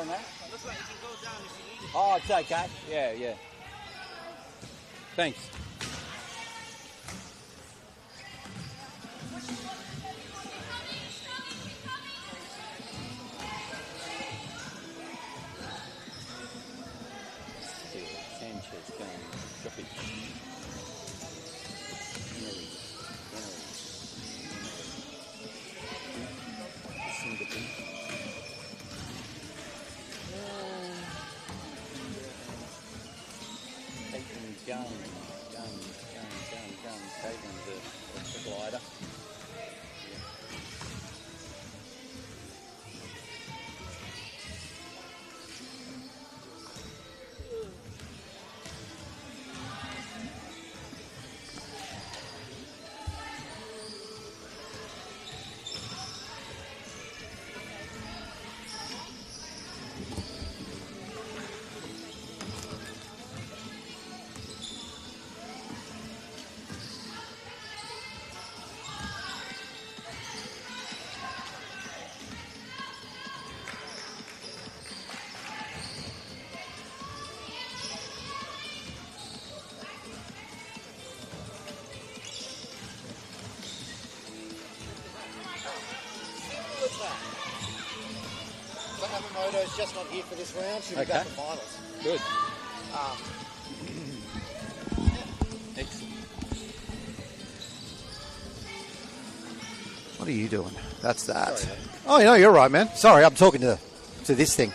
Sorry, mate. Looks like you can go down if you need it. Oh, it's okay. Yeah, yeah. Thanks. Sanchez going drop it. Taking the glider. Yamamoto's just not here for this round. She'll be back in finals. Good. Excellent. What are you doing? That's that. Sorry, oh, no, you're right, man. Sorry, I'm talking to this thing.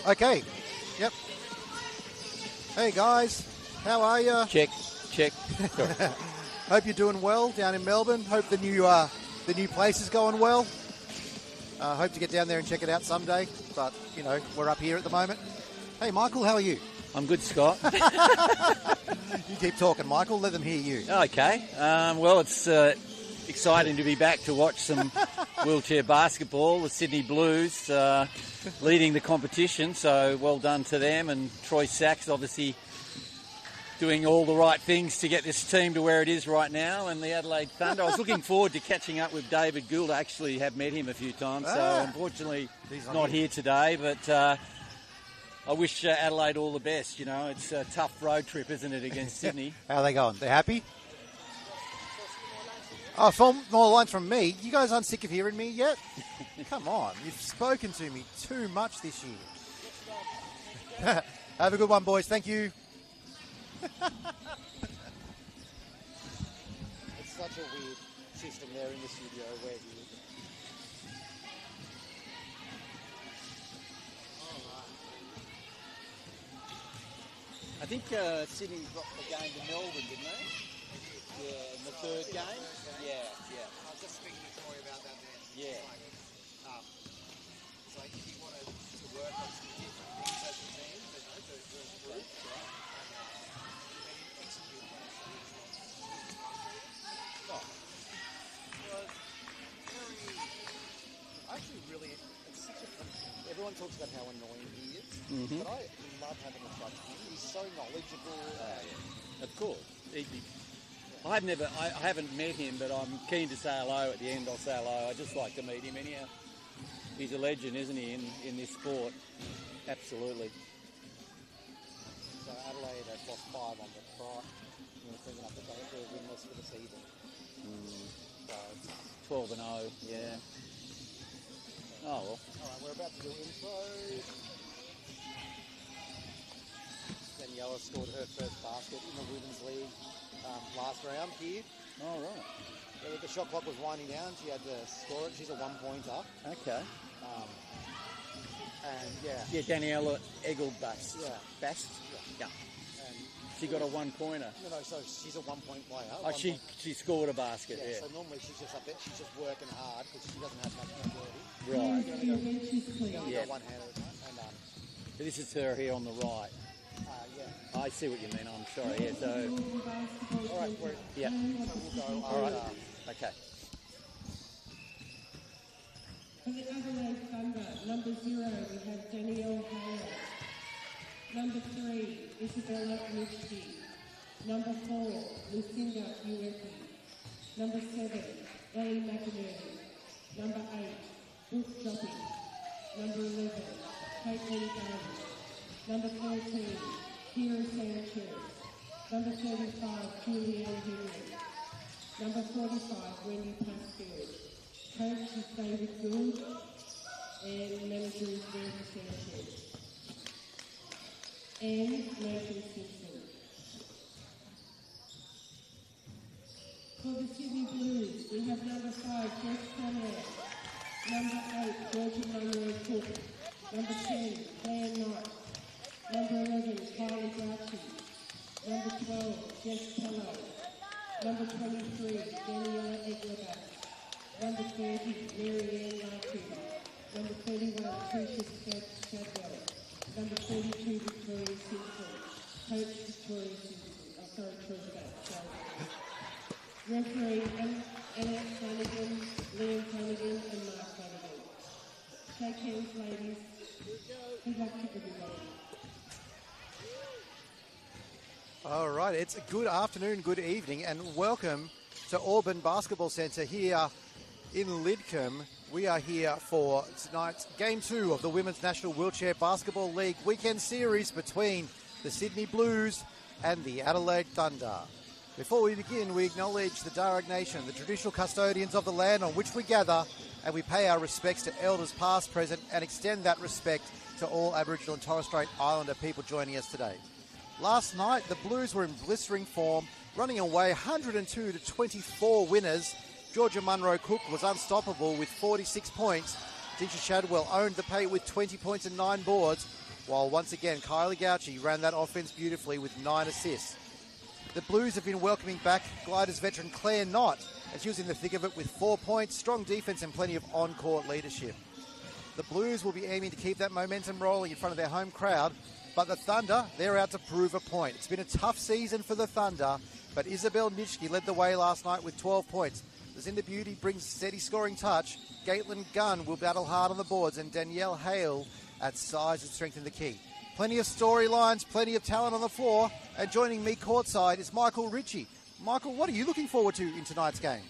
Okay. Yep. Hey guys, how are you? Check. Hope you're doing well down in Melbourne. Hope the new place is going well. Hope to get down there and check it out someday. But you know, we're up here at the moment. Hey Michael, how are you? I'm good, Scott. You keep talking, Michael. Let them hear you. Okay. Well, it's exciting to be back to watch some wheelchair basketball. The Sydney Blues leading the competition, so well done to them. And Troy Sachs obviously doing all the right things to get this team to where it is right now. And the Adelaide Thunder, I was looking forward to catching up with David Gould. I actually have met him a few times, so unfortunately he's not here today. But I wish Adelaide all the best. You know, it's a tough road trip, isn't it, against Sydney? How are they going? They're happy? Oh, more lines from me. You guys aren't sick of hearing me yet? Come on. You've spoken to me too much this year. Have a good one, boys. Thank you. It's such a weird system there in the studio where I think Sydney dropped the game to Melbourne, didn't they? Yeah, in the third game. Yeah. I was just speaking to Troy about that then. Yeah. It's like if you wanted to work on some different things as a team, you know, to improve, right? Maybe execute on actually really, it's such a fun. Everyone talks about how annoying he is, but I love having a chat with him. He's so knowledgeable. Of course. I haven't met him, but I'm keen to say hello at the end. I'll say hello. I just like to meet him anyhow. He's a legend, isn't he, in this sport? Absolutely. So Adelaide has lost 5 on the trot. We're thinking up that they're winless for the season. So 12-0, yeah. Oh, well. right, we're about to do intro. Daniela scored her first basket in the Women's League last round here. All right. Yeah, the shot clock was winding down. She had to score it. She's a one-pointer. Okay. And yeah. Yeah, Daniela Egglebust. Yeah. Best? Yeah. Yeah. And She got a one-pointer. no, so she's a one-point player. Oh, she scored a basket, yeah. So normally she's just up there. She's just working hard because she doesn't have much mobility. Right. You only Yeah. got one hand at a time. And So this is her here on the right. yeah. I see what you mean. I'm sorry. Yeah, so, All right, yeah. we'll go. All right. Okay. For the Adelaide Thunder, number 0, we have Danielle Hale. Number 3, Isabella Mitchie. Number 4, Lucinda Uepi. Number 7, Ellie McInerney. Number 8, Brooke Joppy. Number 11, Caitlin Davis. Number 13, Kira Sanchez. Number 35, Julianne Henry. Number 45, Wendy Pascal. Coach is David Gould, and manager is Wendy Sanchez. And Nathan Simpson. For the Sydney Blues, we have number 5, Jess Conrad. Number 8, Georgia Monroe Cook. Number 10, Claire Knight. Number 11, Kylie Grouchy. Number 12, Jess Pello. Number 23, Daniela Egglebust. Number 30, Marianne Larkin. Number 31, Tricia Shadwell. Number 32, Victoria Simpson. Coach Victoria Simpson. Troy Back. Referee Annette Flanagan, Liam Flanagan, and Mark Flanagan. Shake hands, ladies. Good luck to everybody. All right, it's a good afternoon, good evening, and welcome to Auburn Basketball Centre here in Lidcombe. We are here for tonight's Game 2 of the Women's National Wheelchair Basketball League weekend series between the Sydney Blues and the Adelaide Thunder. Before we begin, we acknowledge the Darug Nation, the traditional custodians of the land on which we gather, and we pay our respects to elders past, present, and extend that respect to all Aboriginal and Torres Strait Islander people joining us today. Last night, the Blues were in blistering form, running away 102-24 winners. Georgia Monroe Cook was unstoppable with 46 points. Tisha Shadwell owned the paint with 20 points and 9 boards, while once again Kylie Grouchy ran that offense beautifully with 9 assists. The Blues have been welcoming back Gliders veteran Claire Knott, and she was in the thick of it with 4 points, strong defense and plenty of on-court leadership. The Blues will be aiming to keep that momentum rolling in front of their home crowd, but the Thunder, they're out to prove a point. It's been a tough season for the Thunder, but Isabel Nitschke led the way last night with 12 points. Lucinda Beauty brings steady scoring touch. Caitlin Gunn will battle hard on the boards, and Danielle Hale adds size and strength in the key. Plenty of storylines, plenty of talent on the floor, and joining me courtside is Michael Ritchie. Michael, what are you looking forward to in tonight's game?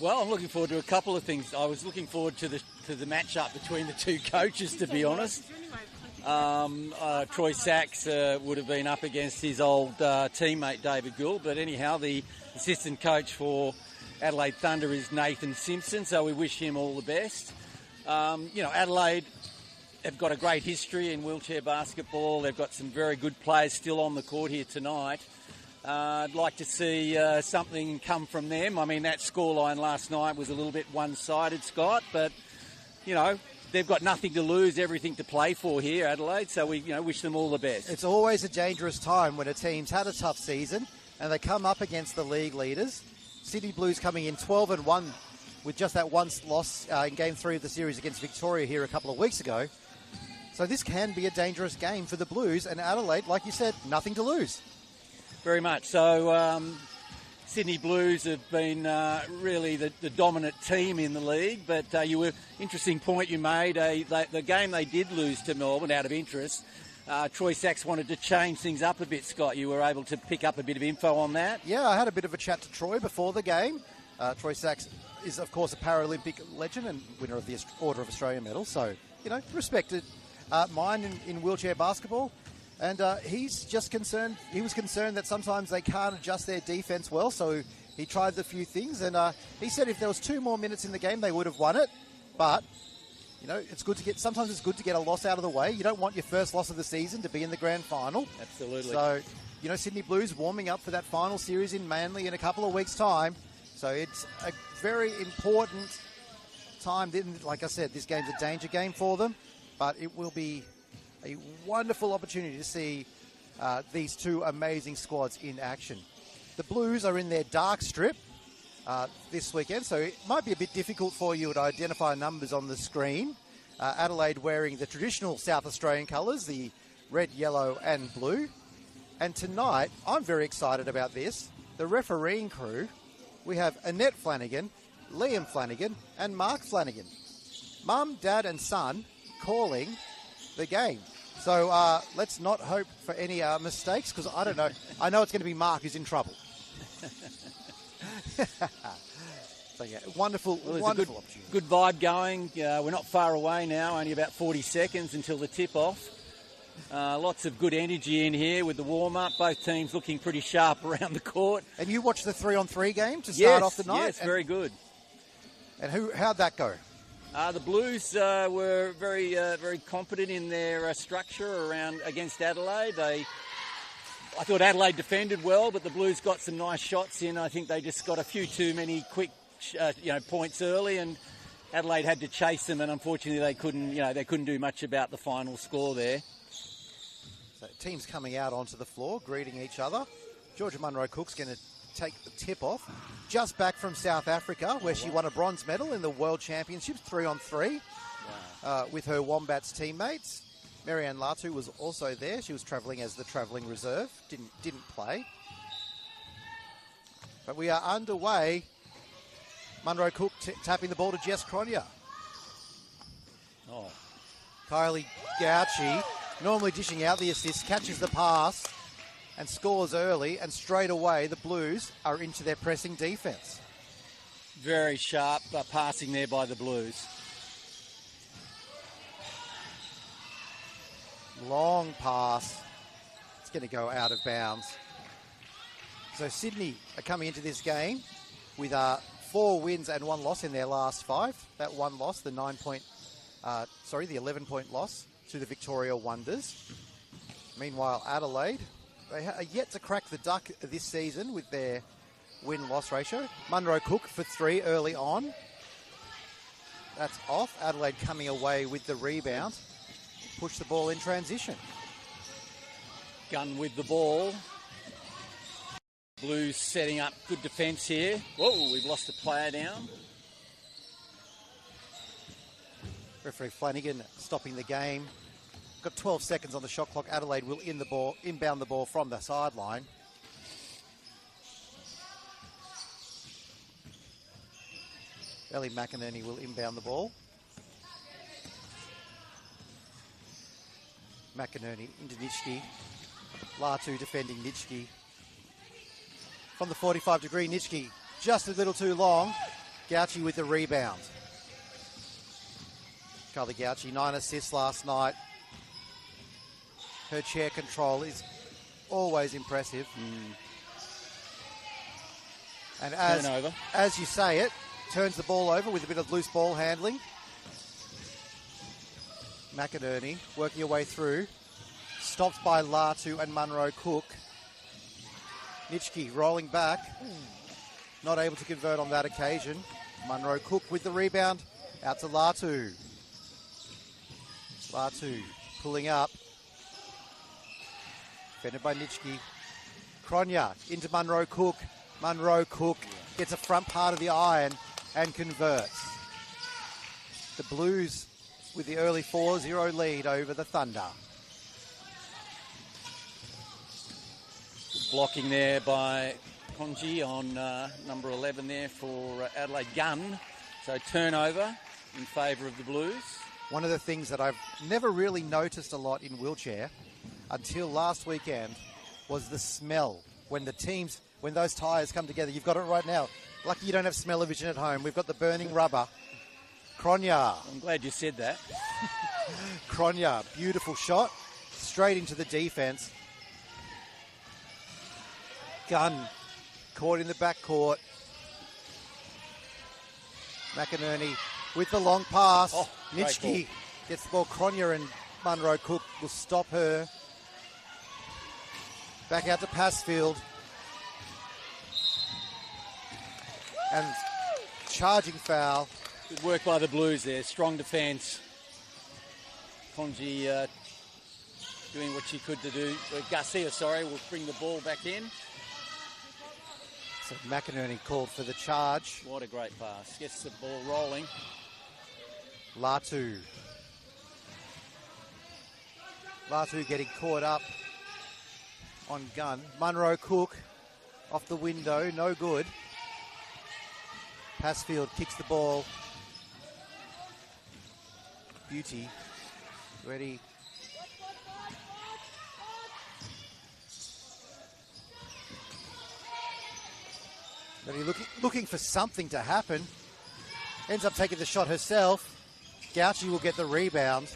Well, I'm looking forward to a couple of things. I was looking forward to the match-up between the two coaches, to be honest. Troy Sachs would have been up against his old teammate David Gould, but anyhow, the assistant coach for Adelaide Thunder is Nathan Simpson, so we wish him all the best. Adelaide have got a great history in wheelchair basketball. They've got some very good players still on the court here tonight. I'd like to see something come from them. I mean, that scoreline last night was a little bit one-sided, Scott, but, they've got nothing to lose, everything to play for here, Adelaide, so we wish them all the best. It's always a dangerous time when a team's had a tough season and they come up against the league leaders. Sydney Blues coming in 12-1 with just that one loss in Game 3 of the series against Victoria here a couple of weeks ago. So this can be a dangerous game for the Blues, and Adelaide, like you said, nothing to lose. Very much. So Sydney Blues have been really the dominant team in the league, but interesting point you made. The game they did lose to Melbourne out of interest, Troy Sachs wanted to change things up a bit, Scott. You were able to pick up a bit of info on that? Yeah, I had a bit of a chat to Troy before the game. Troy Sachs is, of course, a Paralympic legend and winner of the Order of Australia medal, so, respected mind in wheelchair basketball. And he was concerned that sometimes they can't adjust their defense well, so he tried a few things. And he said if there was 2 more minutes in the game, they would have won it. But You know, sometimes it's good to get a loss out of the way. You don't want your first loss of the season to be in the grand final. Absolutely. So, you know, Sydney Blues warming up for that final series in Manly in a couple of weeks' time. So it's a very important time. Like I said, this game's a danger game for them, but it will be a wonderful opportunity to see these two amazing squads in action. The Blues are in their dark strip this weekend, so it might be a bit difficult for you to identify numbers on the screen. Adelaide wearing the traditional South Australian colours, the red, yellow and blue. And tonight, I'm very excited about this. The refereeing crew, we have Annette Flanagan, Liam Flanagan and Mark Flanagan. Mum, Dad and son calling the game. So let's not hope for any mistakes, because I don't know. I know it's going to be Mark who's in trouble. So yeah, wonderful opportunity. Good vibe going. We're not far away now, only about 40 seconds until the tip-off. Lots of good energy in here with the warm-up. Both teams looking pretty sharp around the court. And you watched the 3-on-3 game to start off the night? Yes, very good. And how'd that go? The Blues were very competent in their structure against Adelaide. I thought Adelaide defended well, but the Blues got some nice shots in. I think they just got a few too many quick points early, and Adelaide had to chase them, and unfortunately they couldn't do much about the final score there. So teams coming out onto the floor, greeting each other. Georgia Munro Cook's going to take the tip off. Just back from South Africa, where she won a bronze medal in the World Championships, 3-on-3, with her Wombats teammates. Marianne Latu was also there. She was travelling as the travelling reserve. Didn't play. But we are underway. Munro Cook tapping the ball to Jess Cronje. Kylie Gauci, normally dishing out the assist, catches the pass and scores early, and straight away the Blues are into their pressing defence. Very sharp passing there by the Blues. Long pass. It's going to go out of bounds. So Sydney are coming into this game with 4 wins and 1 loss in their last 5. That one loss, the 11-point loss to the Victoria Wonders. Meanwhile, Adelaide, they are yet to crack the duck this season with their win-loss ratio. Munro Cook for 3 early on. That's off. Adelaide coming away with the rebound. Push the ball in transition. Gunn with the ball. Blues setting up good defence here. Whoa, we've lost a player down. Referee Flanagan stopping the game. Got 12 seconds on the shot clock. Adelaide will inbound the ball from the sideline. Ellie McInerney will inbound the ball. McInerney into Nitschke. Latu defending Nitschke. From the 45-degree, Nitschke just a little too long. Gauci with the rebound. Kylie Gauci, 9 assists last night. Her chair control is always impressive. And as you say it, turns the ball over with a bit of loose ball handling. McInerney working her way through. Stopped by Latu and Munro Cook. Nitschke rolling back. Not able to convert on that occasion. Munro Cook with the rebound. Out to Latu. Latu pulling up. Defended by Nitschke. Cronje into Munro Cook. Munro Cook gets a front part of the iron and converts. The Blues with the early 4-0 lead over the Thunder. Blocking there by Konji on number 11 there for Adelaide. Gunn. So turnover in favour of the Blues. One of the things that I've never really noticed a lot in wheelchair until last weekend was the smell. When those tyres come together, you've got it right now. Lucky you don't have smell-o-vision at home. We've got the burning rubber. Cronje. I'm glad you said that. Cronje, beautiful shot. Straight into the defence. Gunn caught in the backcourt. McInerney with the long pass. Oh, great Nitschke gets the ball. Cronje and Munro Cook will stop her. Back out to Passfield. And charging foul. Good work by the Blues there. Strong defence. Cronje doing what she could to do. Garcia, will bring the ball back in. So McInerney called for the charge. What a great pass. Gets the ball rolling. Latu getting caught up on gun. Munro Cook off the window, no good. Passfield kicks the ball. Beauty ready. But he's looking for something to happen. Ends up taking the shot herself. Gauci will get the rebound.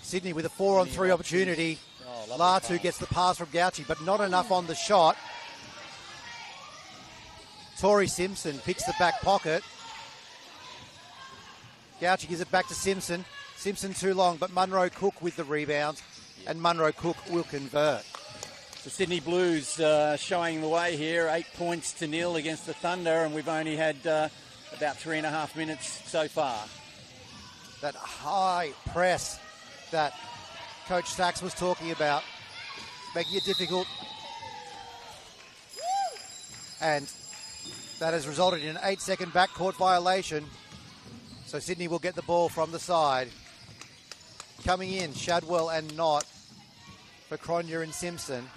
Sydney with a 4-on-3 opportunity. Oh, Latu gets the pass from Gauci, but not enough on the shot. Tori Simpson picks the back pocket. Gauci gives it back to Simpson. Simpson too long, but Munro Cook with the rebound, and Munro Cook will convert. The Sydney Blues showing the way here, 8-0 against the Thunder, and we've only had about 3.5 minutes so far. That high press that Coach Sachs was talking about, making it difficult. And that has resulted in an 8-second backcourt violation. So Sydney will get the ball from the side. Coming in, Shadwell and Knott for Cronje and Simpson.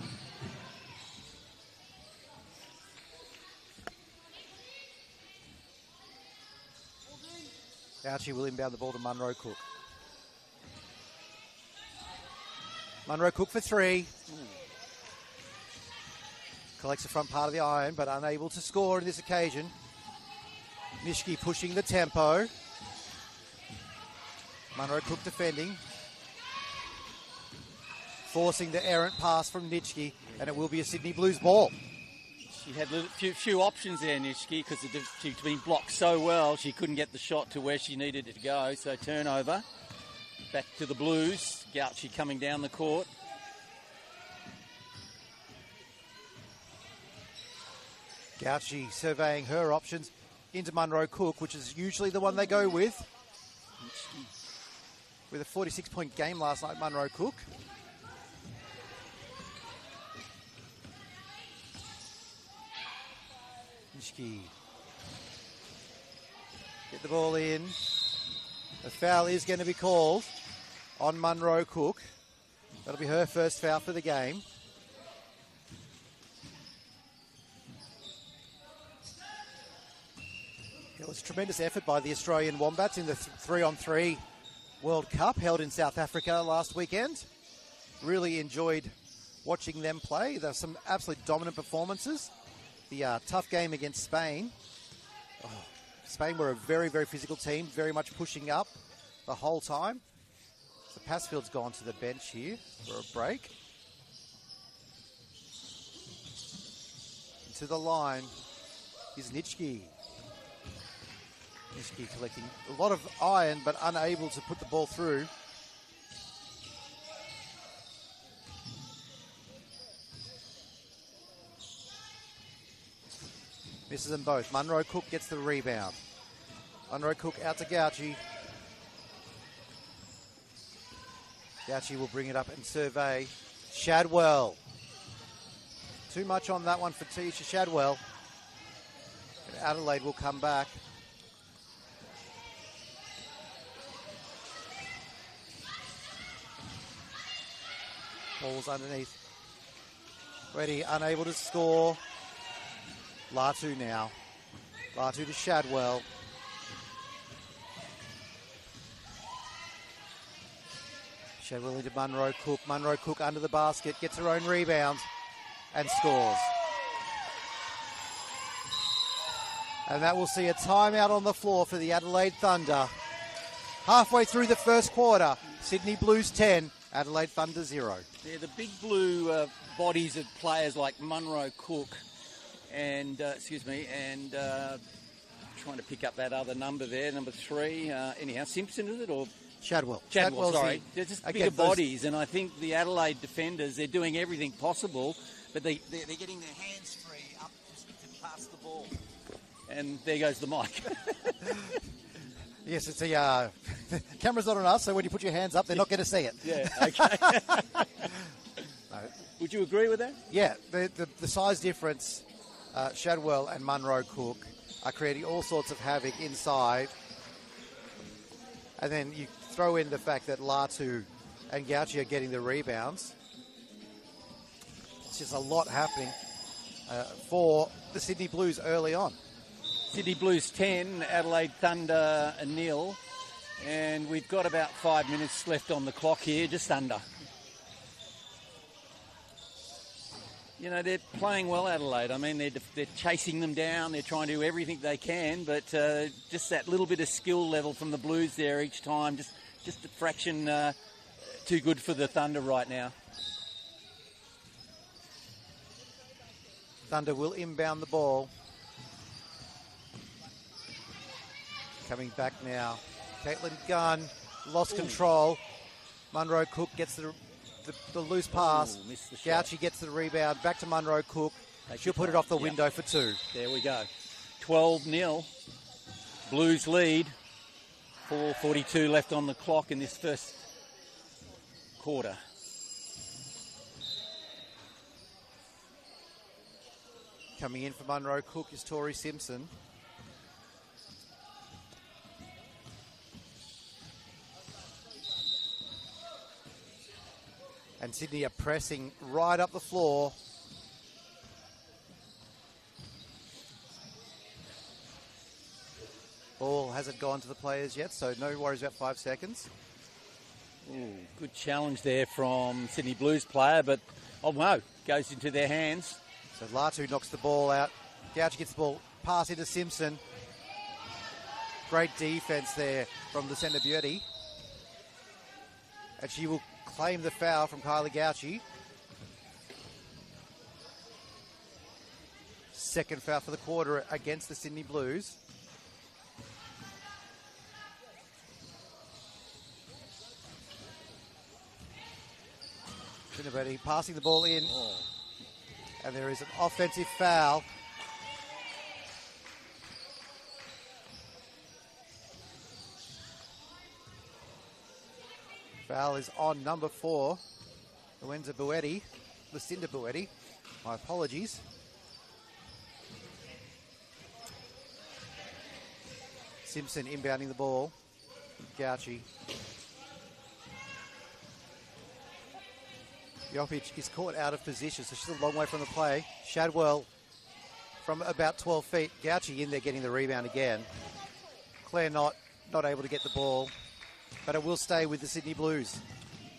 Gauci will inbound the ball to Munro Cook. Munro Cook for three. Collects the front part of the iron, but unable to score on this occasion. Nitschke pushing the tempo. Munro Cook defending. Forcing the errant pass from Nitschke, and it will be a Sydney Blues ball. She had a few options there, Nitschke, because she'd been blocked so well, she couldn't get the shot to where she needed it to go. So turnover. Back to the Blues. Gauci coming down the court. Gauci surveying her options into Munro Cook, which is usually the one they go with. With a 46-point game last night, Munro Cook. Nitschke. Get the ball in. The foul is going to be called on Munro Cook. That'll be her first foul for the game. It was a tremendous effort by the Australian Wombats in the 3-on-3 World Cup held in South Africa last weekend. Really enjoyed watching them play. There were some absolutely dominant performances. The tough game against Spain. Spain were a very, very physical team, very much pushing up the whole time. So Passfield's gone to the bench here for a break. To the line is Nitschke. Nitschke collecting a lot of iron, but unable to put the ball through. Misses them both. Munro Cook gets the rebound. Munro Cook out to Gauci. Gauci will bring it up and survey. Shadwell. Too much on that one for Tisha Shadwell. And Adelaide will come back. Ball's underneath. Ready, unable to score. Latu now. Latu to Shadwell. Shadwell into Munro Cook. Munro Cook under the basket, gets her own rebound and scores. And that will see a timeout on the floor for the Adelaide Thunder. Halfway through the first quarter, Sydney Blues 10, Adelaide Thunder 0. Yeah, the big blue bodies of players like Munro Cook and trying to pick up that other number there, number 3. Anyhow, Simpson, is it, or Chadwell. Chadwell, sorry. The, They're just again, bigger bodies, and I think the Adelaide defenders, they're doing everything possible, but they're getting their hands free up just to pass the ball. And there goes the mic. Yes, it's a camera's not on us, so when you put your hands up, they're not going to see it. Yeah, okay. No. Would you agree with that? Yeah, the size difference, Shadwell and Munro Cook are creating all sorts of havoc inside. And then you throw in the fact that Latu and Gauchi are getting the rebounds. It's just a lot happening for the Sydney Blues early on. Sydney Blues 10, Adelaide Thunder 0. And we've got about 5 minutes left on the clock here, just under. You know, they're playing well, Adelaide. I mean, they're chasing them down. They're trying to do everything they can, but just that little bit of skill level from the Blues there each time, just a fraction too good for the Thunder right now. Thunder will inbound the ball. Coming back now. Caitlin Gunn lost control. Munro Cook gets the loose pass. Missed the shot. Gauchi gets the rebound. Back to Munro Cook. She'll put it off the window for 2. There we go. 12-0. Blues lead. 4:42 left on the clock in this first quarter. Coming in for Munro Cook is Tori Simpson. And Sydney are pressing right up the floor. Ball hasn't gone to the players yet, so no worries about 5 seconds. Ooh, good challenge there from Sydney Blues player, but oh no, goes into their hands. So Latu knocks the ball out. Gauchi gets the ball, pass into Simpson. Great defense there from the centre beauty. And she will claim the foul from Kylie Gauchi. Second foul for the quarter against the Sydney Blues. Cinnabretti passing the ball in. And there is an offensive foul. Foul is on number 4, Lucinda Buetti. My apologies. Simpson inbounding the ball. Gauchi. Jopic is caught out of position, so she's a long way from the play. Shadwell from about 12 feet. Gauchi in there getting the rebound again. Claire not able to get the ball, but it will stay with the Sydney Blues.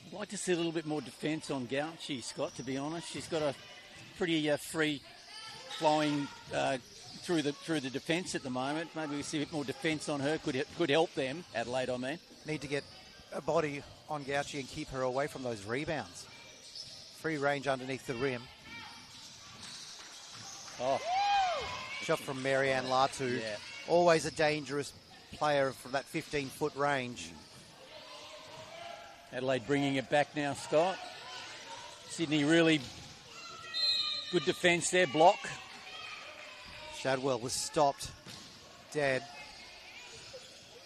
I'd like to see a little bit more defence on Gauchi, Scott, to be honest. She's got a pretty free flowing through the defence at the moment. Maybe we see a bit more defence on her. Could help them, Adelaide, I mean. Need to get a body on Gauchi and keep her away from those rebounds. Free range underneath the rim. Oh. Shot from Marianne Latu. Yeah. Always a dangerous player from that 15-foot range. Adelaide bringing it back now, Scott. Sydney really good defence there, block. Shadwell was stopped dead.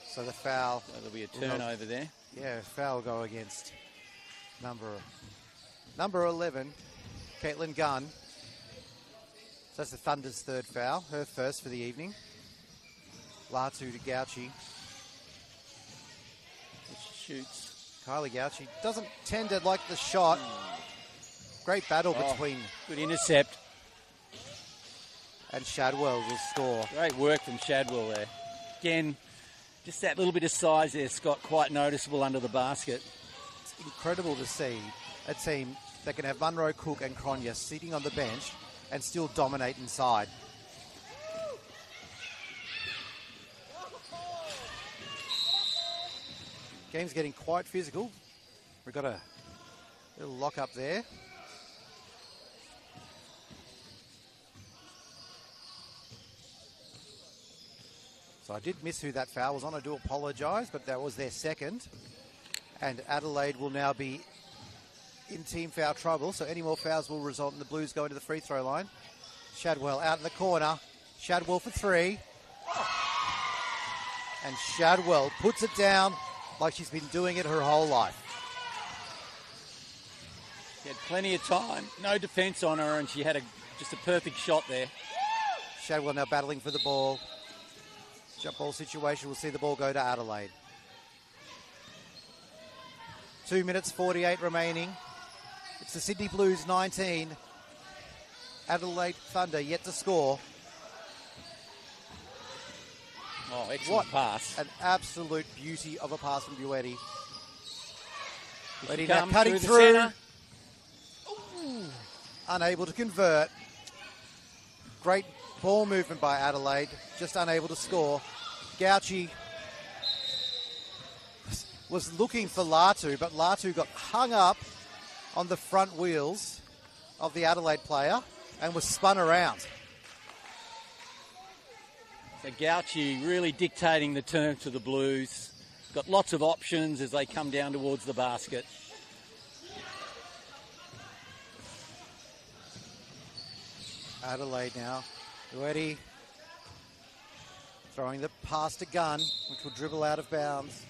So the foul. So there'll be a turnover there. Yeah, foul go against number 11, Caitlin Gunn. So that's the Thunder's third foul, her first for the evening. Latu to Gauchi. Shoots. Kylie Gauchi doesn't tend to like the shot. Great battle between. Good intercept. And Shadwell will score. Great work from Shadwell there. Again, just that little bit of size there, Scott, quite noticeable under the basket. It's incredible to see a team that can have Munro, Cook and Cronje sitting on the bench and still dominate inside. Game's getting quite physical. We've got a little lock up there. So I did miss who that foul was on. I do apologise, but that was their second. And Adelaide will now be in team foul trouble. So any more fouls will result in the Blues going to the free throw line. Shadwell out in the corner. Shadwell for three. And Shadwell puts it down like she's been doing it her whole life. She had plenty of time, no defence on her, and she had just a perfect shot there. Shadwell now battling for the ball. Jump ball situation. We'll see the ball go to Adelaide. 2 minutes 48 remaining. It's the Sydney Blues 19. Adelaide Thunder yet to score. Oh, excellent pass. An absolute beauty of a pass from Buetti. Buetti now comes cutting through. through. Unable to convert. Great ball movement by Adelaide. Just unable to score. Gauci was looking for Latu, but Latu got hung up on the front wheels of the Adelaide player and was spun around. So Gauci really dictating the turn to the Blues. Got lots of options as they come down towards the basket. Adelaide now. Buetti throwing the pass to Gunn, which will dribble out of bounds.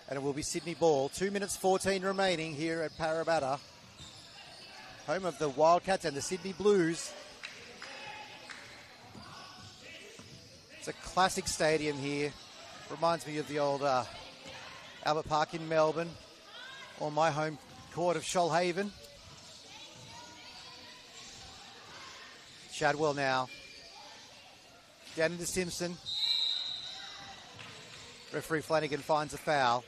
And it will be Sydney ball. 2 minutes 14 remaining here at Parramatta, home of the Wildcats and the Sydney Blues. It's a classic stadium here. Reminds me of the old Albert Park in Melbourne, or my home court of Shoalhaven. Shadwell now. Down into Simpson. Referee Flanagan finds a foul.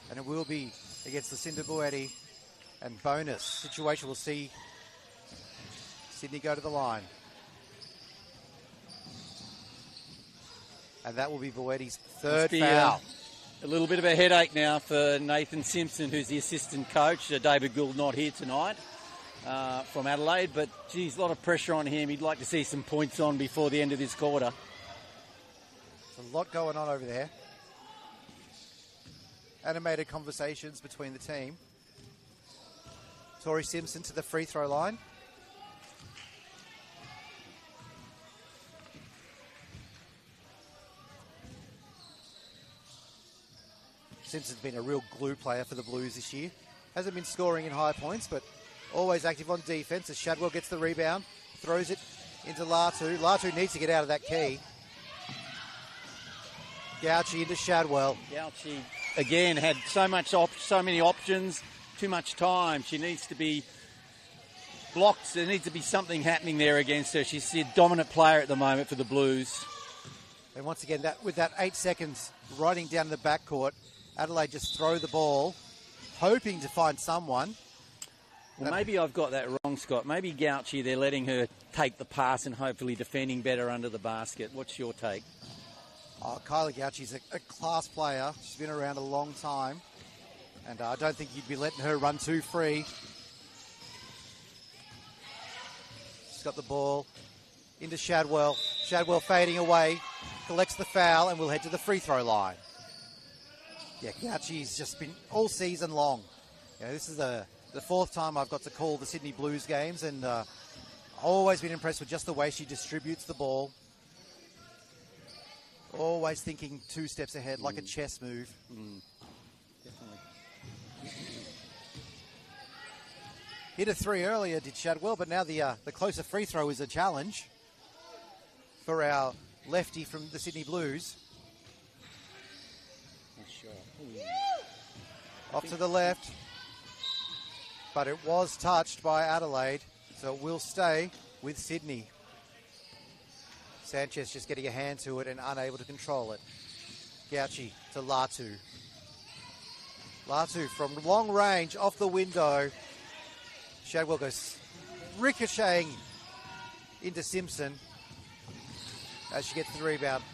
And it will be against the Cinder Buetti. And bonus situation will see Sydney go to the line. And that will be Buetti's third foul. A little bit of a headache now for Nathan Simpson, who's the assistant coach. David Gould not here tonight from Adelaide, but geez, a lot of pressure on him. He'd like to see some points on before the end of this quarter. There's a lot going on over there. Animated conversations between the team. Tori Simpson to the free throw line. Simpson's been a real glue player for the Blues this year. Hasn't been scoring in high points, but always active on defence as Shadwell gets the rebound, throws it into Latu. Latu needs to get out of that key. Gauci into Shadwell. Gauci again had so many options, too much time. She needs to be blocked. There needs to be something happening there against her. She's the dominant player at the moment for the Blues. And once again, with that 8 seconds riding down the backcourt, Adelaide just throw the ball, hoping to find someone. Well, maybe I've got that wrong, Scott. Maybe Gauci, they're letting her take the pass and hopefully defending better under the basket. What's your take? Kylie Gauci's a class player. She's been around a long time. And I don't think you'd be letting her run too free. She's got the ball into Shadwell. Shadwell fading away, collects the foul, and will head to the free throw line. Yeah, Gauci's just been all season long. You know, this is the fourth time I've got to call the Sydney Blues games, and always been impressed with just the way she distributes the ball. Always thinking 2 steps ahead, like a chess move. Definitely. Hit a three earlier, did Shadwell, but now the closer free throw is a challenge for our lefty from the Sydney Blues. Off to the left, but it was touched by Adelaide, so it will stay with Sydney. Sanchez just getting a hand to it and unable to control it. Gauci to Latu. Latu from long range, off the window. Shadwell goes ricocheting into Simpson as she gets the rebound.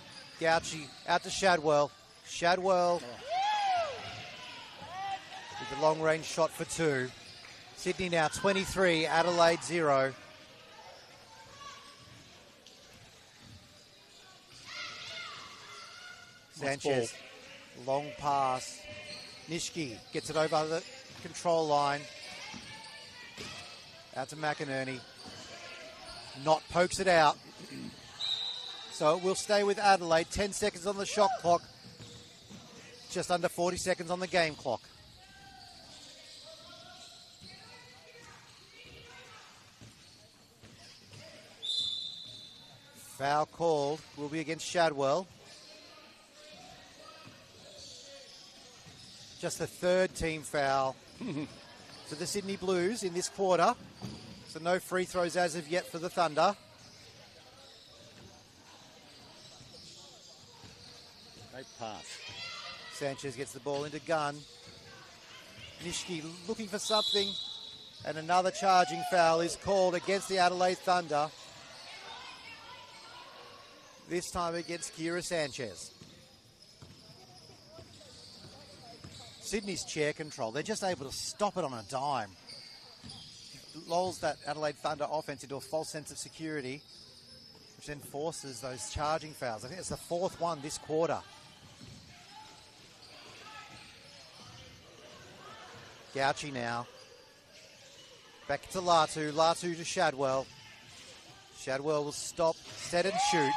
Gauci out to Shadwell. Shadwell with the long range shot for 2. Sydney now 23, Adelaide 0. Sanchez, long pass. Nishki gets it over the control line. Out to McInerney. Not pokes it out. So it will stay with Adelaide. 10 seconds on the shot clock. Just under 40 seconds on the game clock. Foul called. Will be against Shadwell. Just the third team foul for the Sydney Blues in this quarter. So no free throws as of yet for the Thunder. Great pass. Sanchez gets the ball into Gunn. Nishki looking for something. And another charging foul is called against the Adelaide Thunder. This time against Kira Sanchez. Sydney's chair control. They're just able to stop it on a dime. Lulls that Adelaide Thunder offense into a false sense of security, which then forces those charging fouls. I think it's the fourth one this quarter. Gauci now. Back to Latu. Latu to Shadwell. Shadwell will stop, set and shoot.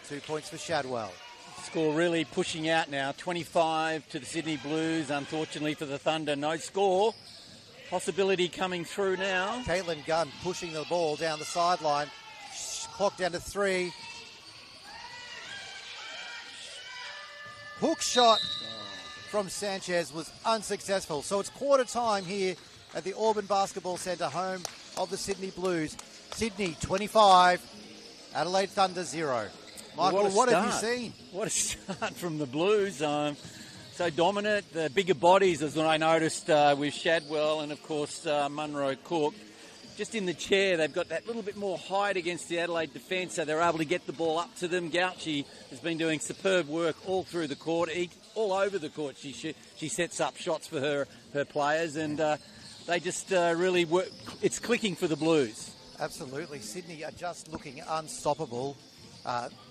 2 points for Shadwell. Score really pushing out now. 25 to the Sydney Blues. Unfortunately for the Thunder, no score. Possibility coming through now. Caitlin Gunn pushing the ball down the sideline. Clock down to 3. Hook shot from Sanchez was unsuccessful. So it's quarter time here at the Auburn Basketball Centre, home of the Sydney Blues. Sydney 25, Adelaide Thunder 0. Michael, what have you seen? What a start from the Blues. So dominant. The bigger bodies is what I noticed with Shadwell and, of course, Munro Cook. Just in the chair, they've got that little bit more height against the Adelaide defence, so they're able to get the ball up to them. Gauci has been doing superb work all through the court, all over the court. She sets up shots for her players, and they just really work. It's clicking for the Blues. Absolutely. Sydney are just looking unstoppable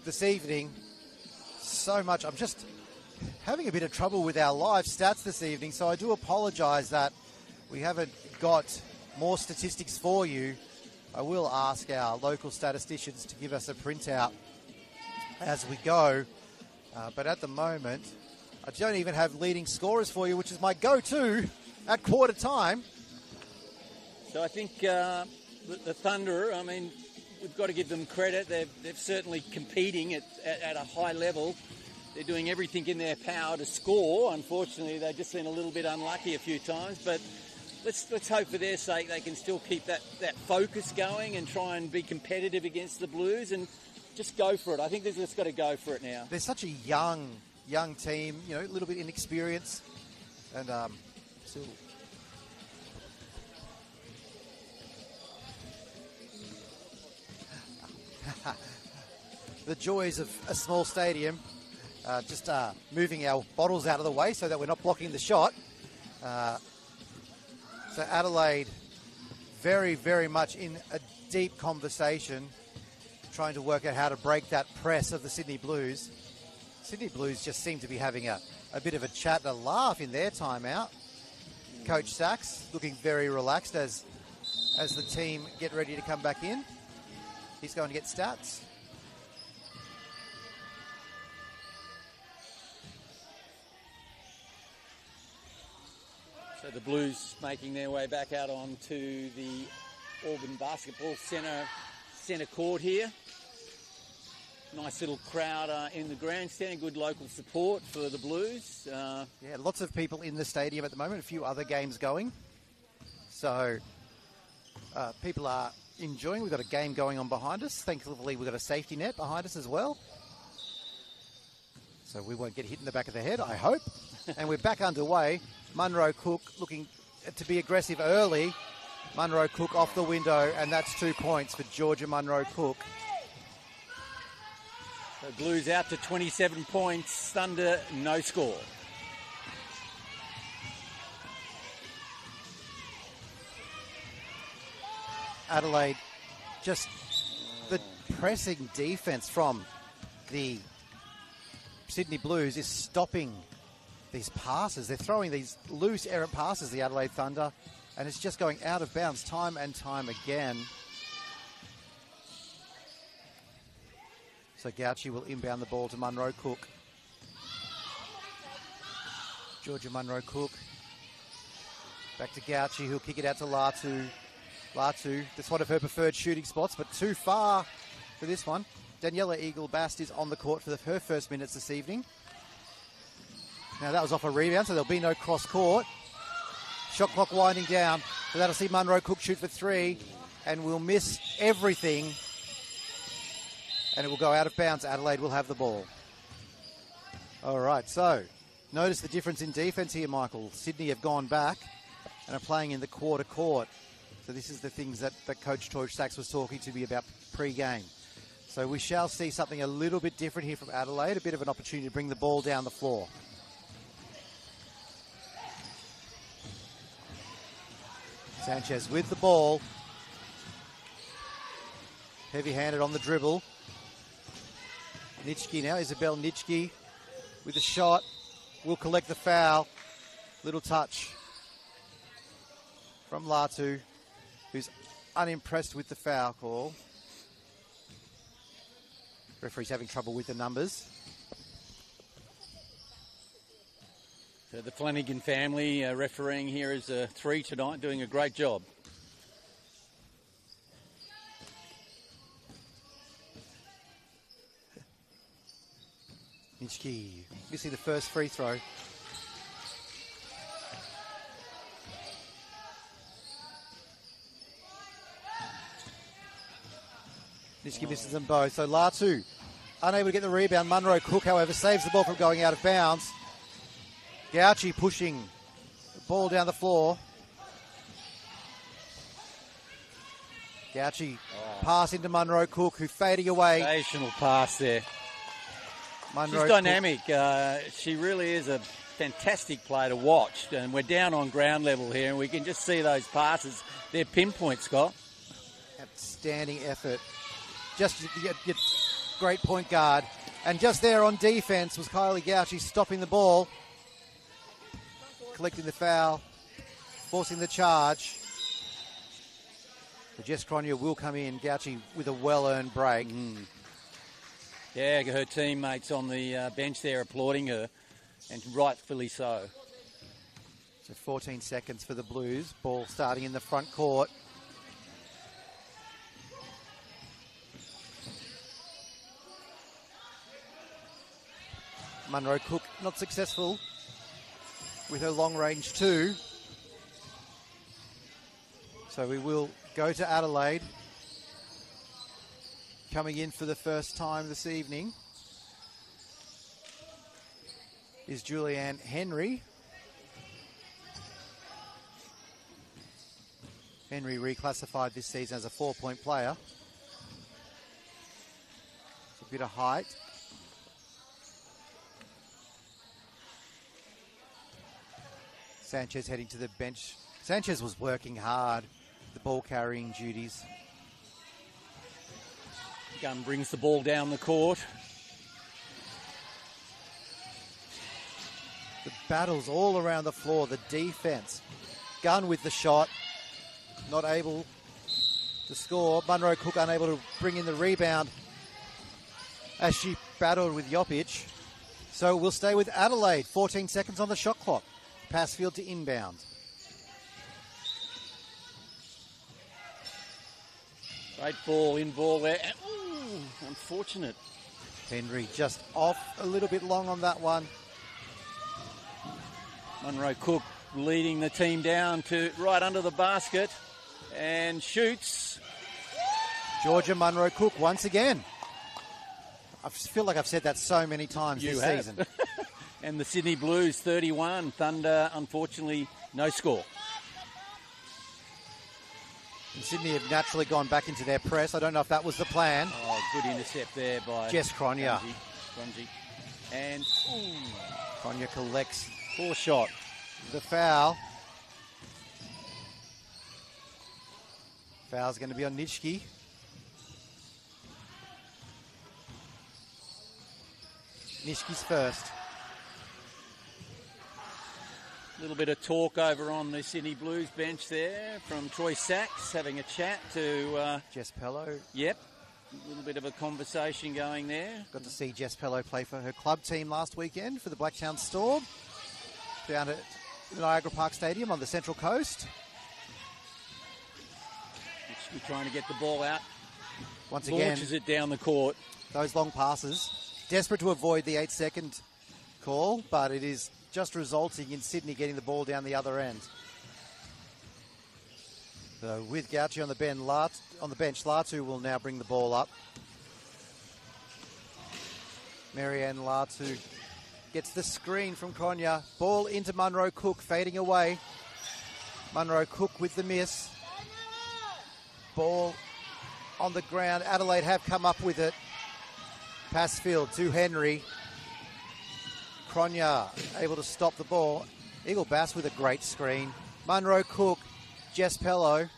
this evening. So much. I'm just having a bit of trouble with our live stats this evening, so I do apologise that we haven't got more statistics for you. I will ask our local statisticians to give us a printout as we go. But at the moment, I don't even have leading scorers for you, which is my go-to at quarter time. So I think the Thunder, I mean, we've got to give them credit. They're certainly competing at a high level. They're doing everything in their power to score. Unfortunately, they've just been a little bit unlucky a few times, but let's hope for their sake they can still keep that focus going and try and be competitive against the Blues and just go for it. I think they've just got to go for it now. They're such a young team, you know, a little bit inexperienced, and still. The joys of a small stadium. Just moving our bottles out of the way so that we're not blocking the shot. So Adelaide very, very much in a deep conversation, trying to work out how to break that press of the Sydney Blues. Sydney Blues just seem to be having a bit of a chat and a laugh in their timeout. Coach Sachs looking very relaxed as the team get ready to come back in. He's going to get stats. So the Blues making their way back out onto the Auburn Basketball Centre court here. Nice little crowd in the grandstand, good local support for the Blues. Yeah, lots of people in the stadium at the moment, a few other games going. So people are enjoying. We've got a game going on behind us. Thankfully, we've got a safety net behind us as well. So we won't get hit in the back of the head, I hope. And we're back underway. Munro Cook looking to be aggressive early. Munro Cook off the window, and that's 2 points for Georgia Munro Cook. The Blues out to 27 points, Thunder no score. Adelaide, just the pressing defense from the Sydney Blues is stopping these passes. They're throwing these loose errant passes, the Adelaide Thunder, and it's just going out of bounds time and time again. So Gauci will inbound the ball to Munro Cook. Georgia Munro Cook. Back to Gauci, who'll kick it out to Latu. Latu, that's one of her preferred shooting spots, but too far for this one. Daniela Eagle-Bast is on the court for her first minutes this evening. Now that was off a rebound, so there'll be no cross court. Shot clock winding down, so that'll see Munro Cook shoot for three, and we'll miss everything. And it will go out of bounds. Adelaide will have the ball. All right, so notice the difference in defence here, Michael. Sydney have gone back and are playing in the quarter court. So this is the things that Coach George Sachs was talking to me about pre-game. So we shall see something a little bit different here from Adelaide, a bit of an opportunity to bring the ball down the floor. Sanchez with the ball. Heavy-handed on the dribble. Nitschke now, Isabel Nitschke with the shot. Will collect the foul. Little touch from Latu, who's unimpressed with the foul call. Referee's having trouble with the numbers. So the Flanagan family refereeing here is 3 tonight, doing a great job. Nitschke missing the first free throw. Nitschke misses them both. So Latu unable to get the rebound. Munro Cook, however, saves the ball from going out of bounds. Gauci pushing the ball down the floor. Gauci pass into Munro Cook, who fading away. Sensational pass there. Munro She's dynamic. She really is a fantastic player to watch. And we're down on ground level here, and we can just see those passes. They're pinpoint, Scott. Outstanding effort. Just your great point guard. And just there on defense was Kylie Gauci stopping the ball, collecting the foul, forcing the charge. But Jess Cronje will come in. Gauci with a well-earned break. Yeah, her teammates on the bench there applauding her, and rightfully so. So 14 seconds for the Blues. Ball starting in the front court. Munro Cook not successful with her long range two. So we will go to Adelaide. Coming in for the first time this evening is Julianne Henry. Henry reclassified this season as a 4-point player. It's a bit of height. Sanchez heading to the bench. Sanchez was working hard, the ball carrying duties. Gunn brings the ball down the court. The battles all around the floor, the defense. Gunn with the shot, not able to score. Munro Cook unable to bring in the rebound as she battled with Jopic. So we'll stay with Adelaide. 14 seconds on the shot clock. Pass field to inbound. Great ball, in ball there. Ooh, unfortunate. Henry just off a little bit long on that one. Munro Cook leading the team down to right under the basket and shoots. Georgia Munro Cook once again. I feel like I've said that so many times this season. And the Sydney Blues 31, Thunder unfortunately no score. And Sydney have naturally gone back into their press. I don't know if that was the plan. Oh, good intercept there by Jess Cronje. And Cronje collects poor shot. the foul. Foul's going to be on Nitschke. Nishki's first. A little bit of talk over on the Sydney Blues bench there from Troy Sachs, having a chat to... Jess Pello. Yep, a little bit of a conversation going there. Got to see Jess Pello play for her club team last weekend for the Blacktown Storm. Down at the Niagara Park Stadium on the Central Coast. We're trying to get the ball out. Once again, launches it down the court. Those long passes. Desperate to avoid the 8-second call, but it is just resulting in Sydney getting the ball down the other end. So with Gauchi on the bench, Latu will now bring the ball up. Marianne Latu gets the screen from Konya. Ball into Munro Cook, fading away. Munro Cook with the miss. Ball on the ground. Adelaide have come up with it. Pass field to Henry. Konya able to stop the ball. Eagle Bass with a great screen. Munro Cook, Jess Pello.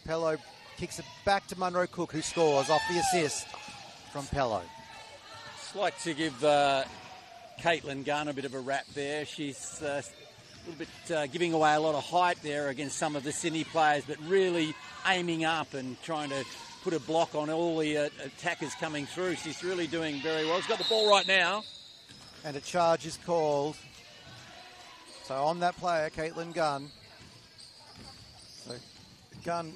Pello kicks it back to Munro Cook, who scores off the assist from Pello. Just like to give Caitlin Gunn a bit of a rap there. She's a little bit giving away a lot of height there against some of the Sydney players, but really aiming up and trying to put a block on all the attackers coming through. She's really doing very well. She's got the ball right now. And a charge is called. So on that player, Caitlin Gunn. So Gunn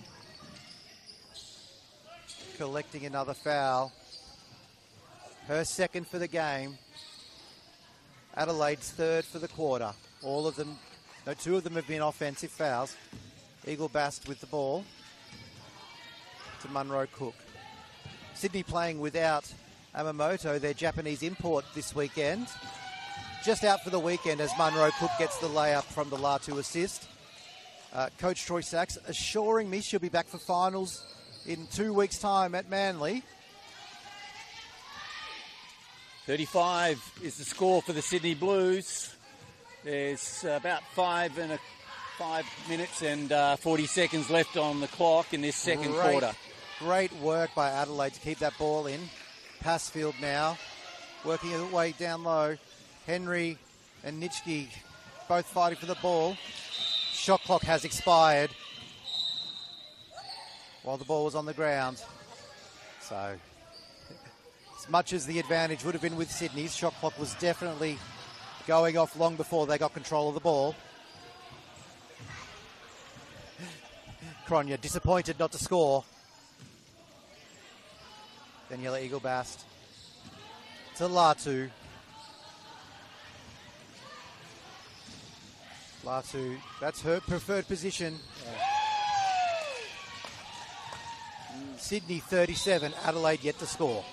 collecting another foul. Her second for the game. Adelaide's third for the quarter. All of them, no, two of them have been offensive fouls. Eagle Bast with the ball to Munro Cook. Sydney playing without Amamoto, their Japanese import this weekend. Just out for the weekend as Munro Cook gets the layup from the Latu assist. Coach Troy Sachs assuring me she'll be back for finals in 2 weeks' time at Manly. 35 is the score for the Sydney Blues. There's about 5 minutes and 40 seconds left on the clock in this second quarter. Great work by Adelaide to keep that ball in. Pass field now, working her way down low. Henry and Nitschke both fighting for the ball. Shot clock has expired while the ball was on the ground. So, as much as the advantage would have been with Sydney's, shot clock was definitely going off long before they got control of the ball. Kronya disappointed not to score. Daniela Eagle-Bast to Latu. Latu, that's her preferred position. Sydney 37, Adelaide yet to score.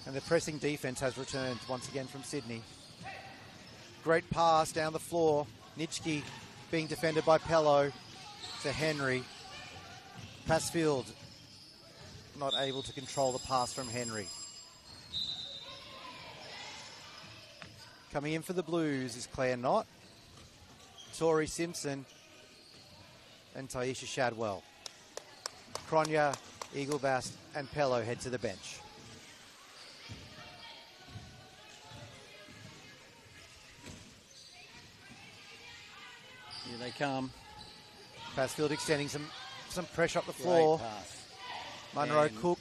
And the pressing defense has returned once again from Sydney. Great pass down the floor. Nitschke being defended by Pello to Henry. Passfield not able to control the pass from Henry. Coming in for the Blues is Claire Knott, Tori Simpson and Taisha Shadwell. Kronya, Eagle-Bast and Pello head to the bench. Here they come. Passfield extending some pressure up the floor. Great pass. Munro Cook.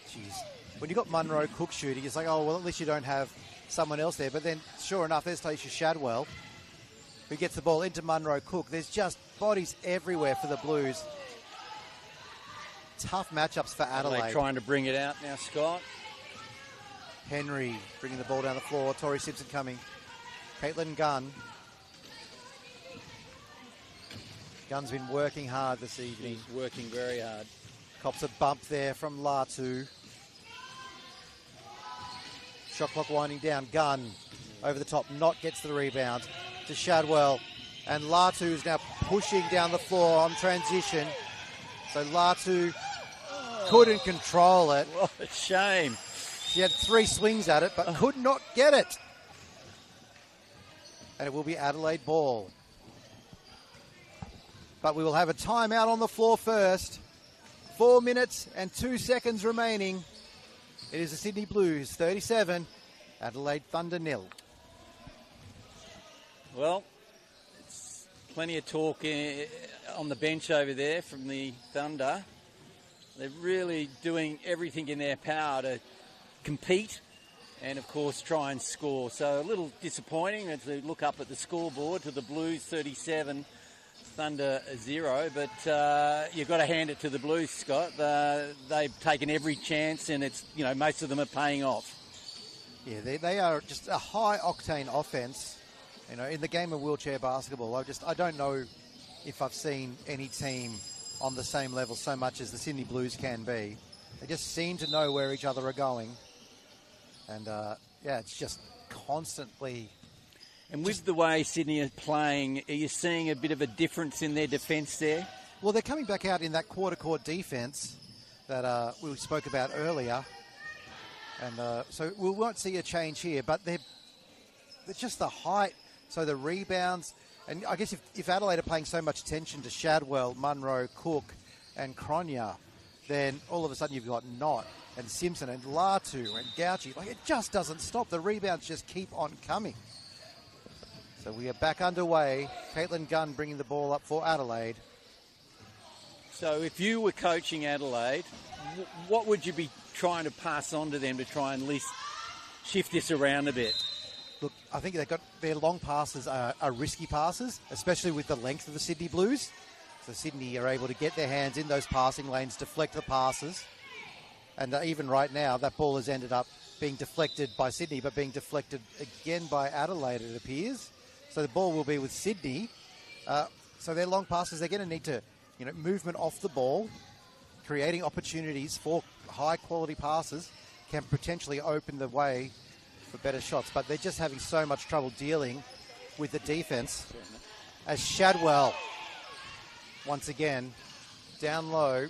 Jeez. When you've got Munro Cook shooting, it's like, oh, well, at least you don't have someone else there. But then, sure enough, there's Taisha Shadwell, who gets the ball into Munro Cook. There's just bodies everywhere for the Blues. Tough matchups for Adelaide. They're trying to bring it out now, Scott. Henry bringing the ball down the floor. Tori Simpson coming. Caitlin Gunn. Gunn's been working hard this evening. He's working very hard. Cops a bump there from Latu. Shot clock winding down. Gunn over the top. Knott gets the rebound to Shadwell. And Latu is now pushing down the floor on transition. So Latu couldn't control it. What a shame. She had 3 swings at it, but could not get it. And it will be Adelaide ball. But we will have a timeout on the floor first. 4 minutes and 2 seconds remaining. It is the Sydney Blues 37, Adelaide Thunder 0. Well, it's plenty of talk on the bench over there from the Thunder. They're really doing everything in their power to compete and, of course, try and score. So a little disappointing as we look up at the scoreboard to the Blues 37, Thunder 0. But you've got to hand it to the Blues, Scott. They've taken every chance, and it's most of them are paying off. Yeah, they are just a high-octane offense. In the game of wheelchair basketball, I don't know if I've seen any team on the same level so much as the Sydney Blues can be. They just seem to know where each other are going. And, it's just constantly... And with the way Sydney are playing, are you seeing a bit of a difference in their defence there? Well, they're coming back out in that quarter-court defence that we spoke about earlier. And so we won't see a change here, but they're just the height, so the rebounds... And I guess if Adelaide are paying so much attention to Shadwell, Munro, Cook and Cronje, then all of a sudden you've got Knott and Simpson and Latu and Gauci. It just doesn't stop. The rebounds just keep on coming. So we are back underway. Caitlin Gunn bringing the ball up for Adelaide. So if you were coaching Adelaide, what would you be trying to pass on to them to try and at least shift this around a bit? Look, I think they've got their long passes are risky passes, especially with the length of the Sydney Blues. So Sydney are able to get their hands in those passing lanes, deflect the passes. And even right now, that ball has ended up being deflected by Sydney, but being deflected again by Adelaide, it appears. So the ball will be with Sydney. So their long passes, they're going to need to, movement off the ball, creating opportunities for high-quality passes can potentially open the way for better shots, but they're just having so much trouble dealing with the defense as Shadwell once again down low.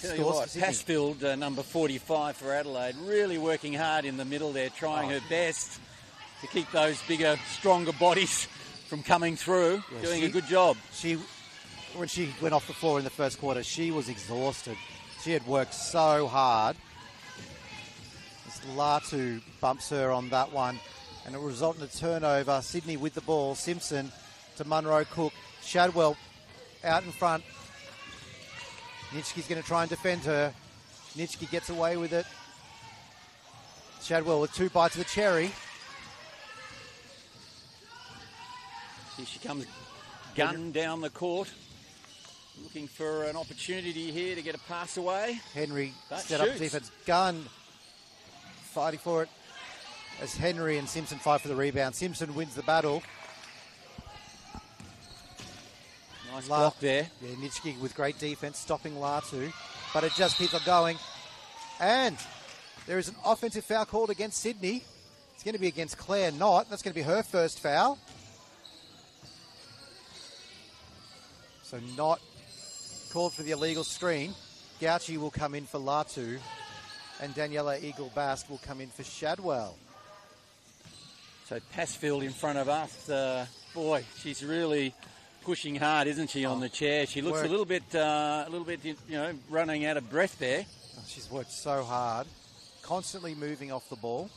Tell you what, Passfield, number 45 for Adelaide, really working hard in the middle there, trying her best to keep those bigger, stronger bodies from coming through, doing a good job. When she went off the floor in the first quarter, she was exhausted. She had worked so hard. Latu bumps her on that one, and it will result in a turnover. Sydney with the ball. Simpson to Munro, Cook. Shadwell out in front. Nitschke's going to try and defend her. Nitschke gets away with it. Shadwell with 2 bites of the cherry. Here she comes, Gunn down the court. Looking for an opportunity here to get a pass away. Henry But set up shoots. defense. Gunn fighting for it as Henry and Simpson fight for the rebound. Simpson wins the battle. Nice block there. Yeah, Nitschke with great defense, stopping Latu. But it just keeps on going. And there is an offensive foul called against Sydney. It's going to be against Claire Knott. That's going to be her first foul. So Knott called for the illegal screen. Gauci will come in for Latu. And Daniela Eagle-Bast will come in for Shadwell. So Passfield in front of us. Boy, she's really pushing hard, isn't she, on the chair? She looks a little bit, running out of breath there. She's worked so hard, constantly moving off the ball.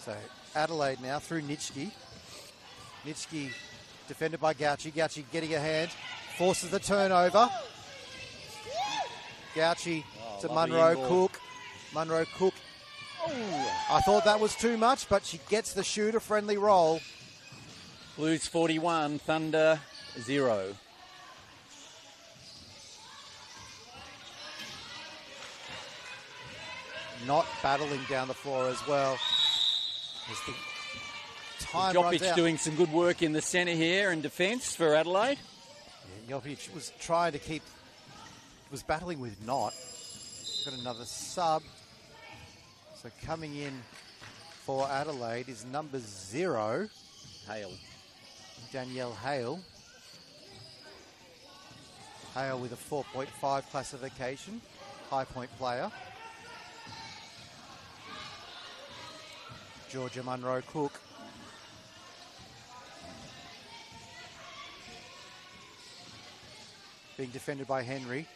So Adelaide now through Nitschke. Nitschke defended by Gauci. Gauci getting a hand, forces the turnover. Gauci to Munro, Cook. Munro, Cook. I thought that was too much, but she gets the shooter-friendly roll. Blues 41, Thunder 0. Not battling down the floor as well. As the time runs out. Jopic doing some good work in the centre here in defence for Adelaide. Yeah, Jopic was trying to was battling with Knott. Got another sub. So coming in for Adelaide is number 0. Hale. Danielle Hale. Hale with a 4.5 classification. High point player. Georgia Munro Cook. being defended by Henry.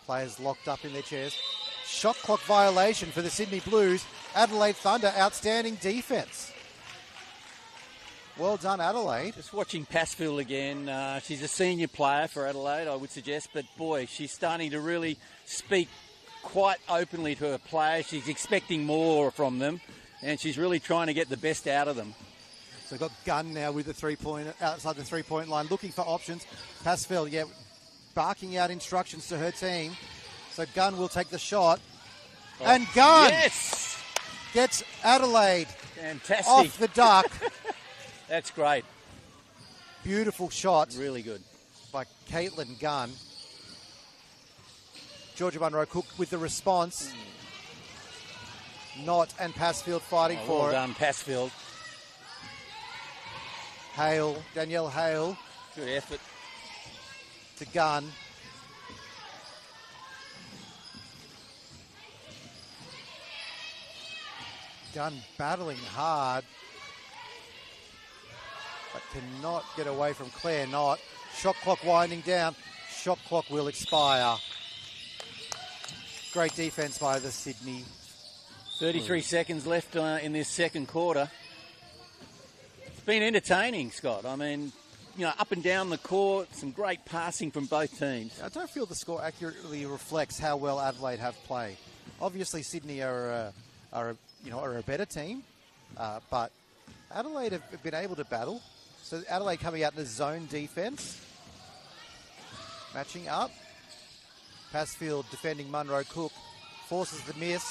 Players locked up in their chairs. Shot clock violation for the Sydney Blues. Adelaide Thunder, outstanding defence. Well done, Adelaide. Just watching Passfield again. She's a senior player for Adelaide, I would suggest, but boy, she's starting to really speak quite openly to her players. She's expecting more from them, and she's really trying to get the best out of them. So we've got Gunn now with the three-point, outside the three-point line, looking for options. Passfield, barking out instructions to her team. So Gunn will take the shot. And Gunn gets Adelaide fantastic off the duck. That's great. Beautiful shot. Really good. By Caitlin Gunn. Georgia Munro Cook with the response. Knott and Passfield fighting for well it. done, Passfield. Hale, Danielle Hale. Good effort. To Gunn. Gunn battling hard. But cannot get away from Claire Knott. Shot clock winding down. Shot clock will expire. Great defence by the Sydney. 33 seconds left in this second quarter. It's been entertaining, Scott. I mean, up and down the court, some great passing from both teams. I don't feel the score accurately reflects how well Adelaide have played. Obviously, Sydney are a better team, but Adelaide have been able to battle. So Adelaide coming out in a zone defence. Matching up. Passfield defending Munro Cook. Forces the miss.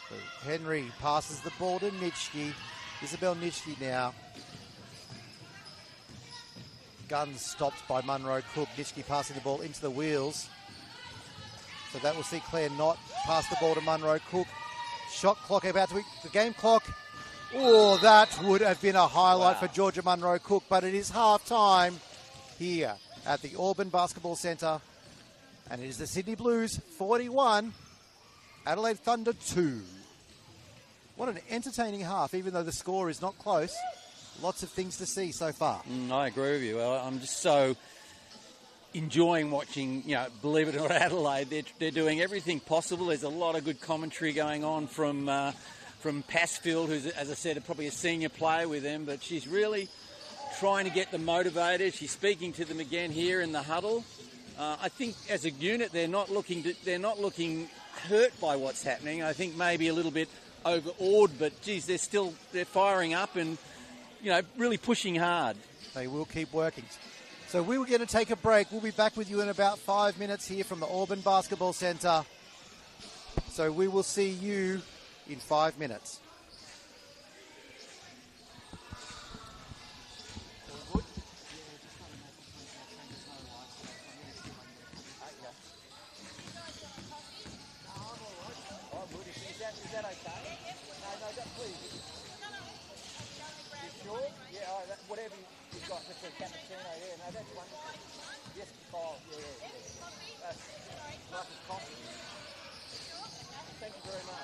So Henry passes the ball to Nitschke. Isabel Nitschke now. Gunn stopped by Munro Cook. Nitschke passing the ball into the wheels. So that will see Claire Knott pass the ball to Munro Cook. Shot clock about to be the game clock. Oh, that would have been a highlight for Georgia Munro Cook, but it is half time here at the Auburn Basketball Centre. And it is the Sydney Blues 41, Adelaide Thunder 2. What an entertaining half, even though the score is not close. Lots of things to see so far. I agree with you. I'm just so enjoying watching, believe it or not, Adelaide. They're doing everything possible. There's a lot of good commentary going on from Passfield, who's, as I said, probably a senior player with them, but she's really trying to get them motivated. She's speaking to them again here in the huddle. I think as a unit, they're not looking hurt by what's happening. I think maybe a little bit overawed, but geez, they're firing up and really pushing hard. They will keep working. So we were going to take a break. We'll be back with you in about 5 minutes here from the Auburn Basketball Centre. So we will see you in 5 minutes. Is that okay? No, please. You sure? Yeah, whatever you've got, just a cappuccino, no, that's wonderful. Yes, fine, yeah. That's like a coffee. Thank you very much.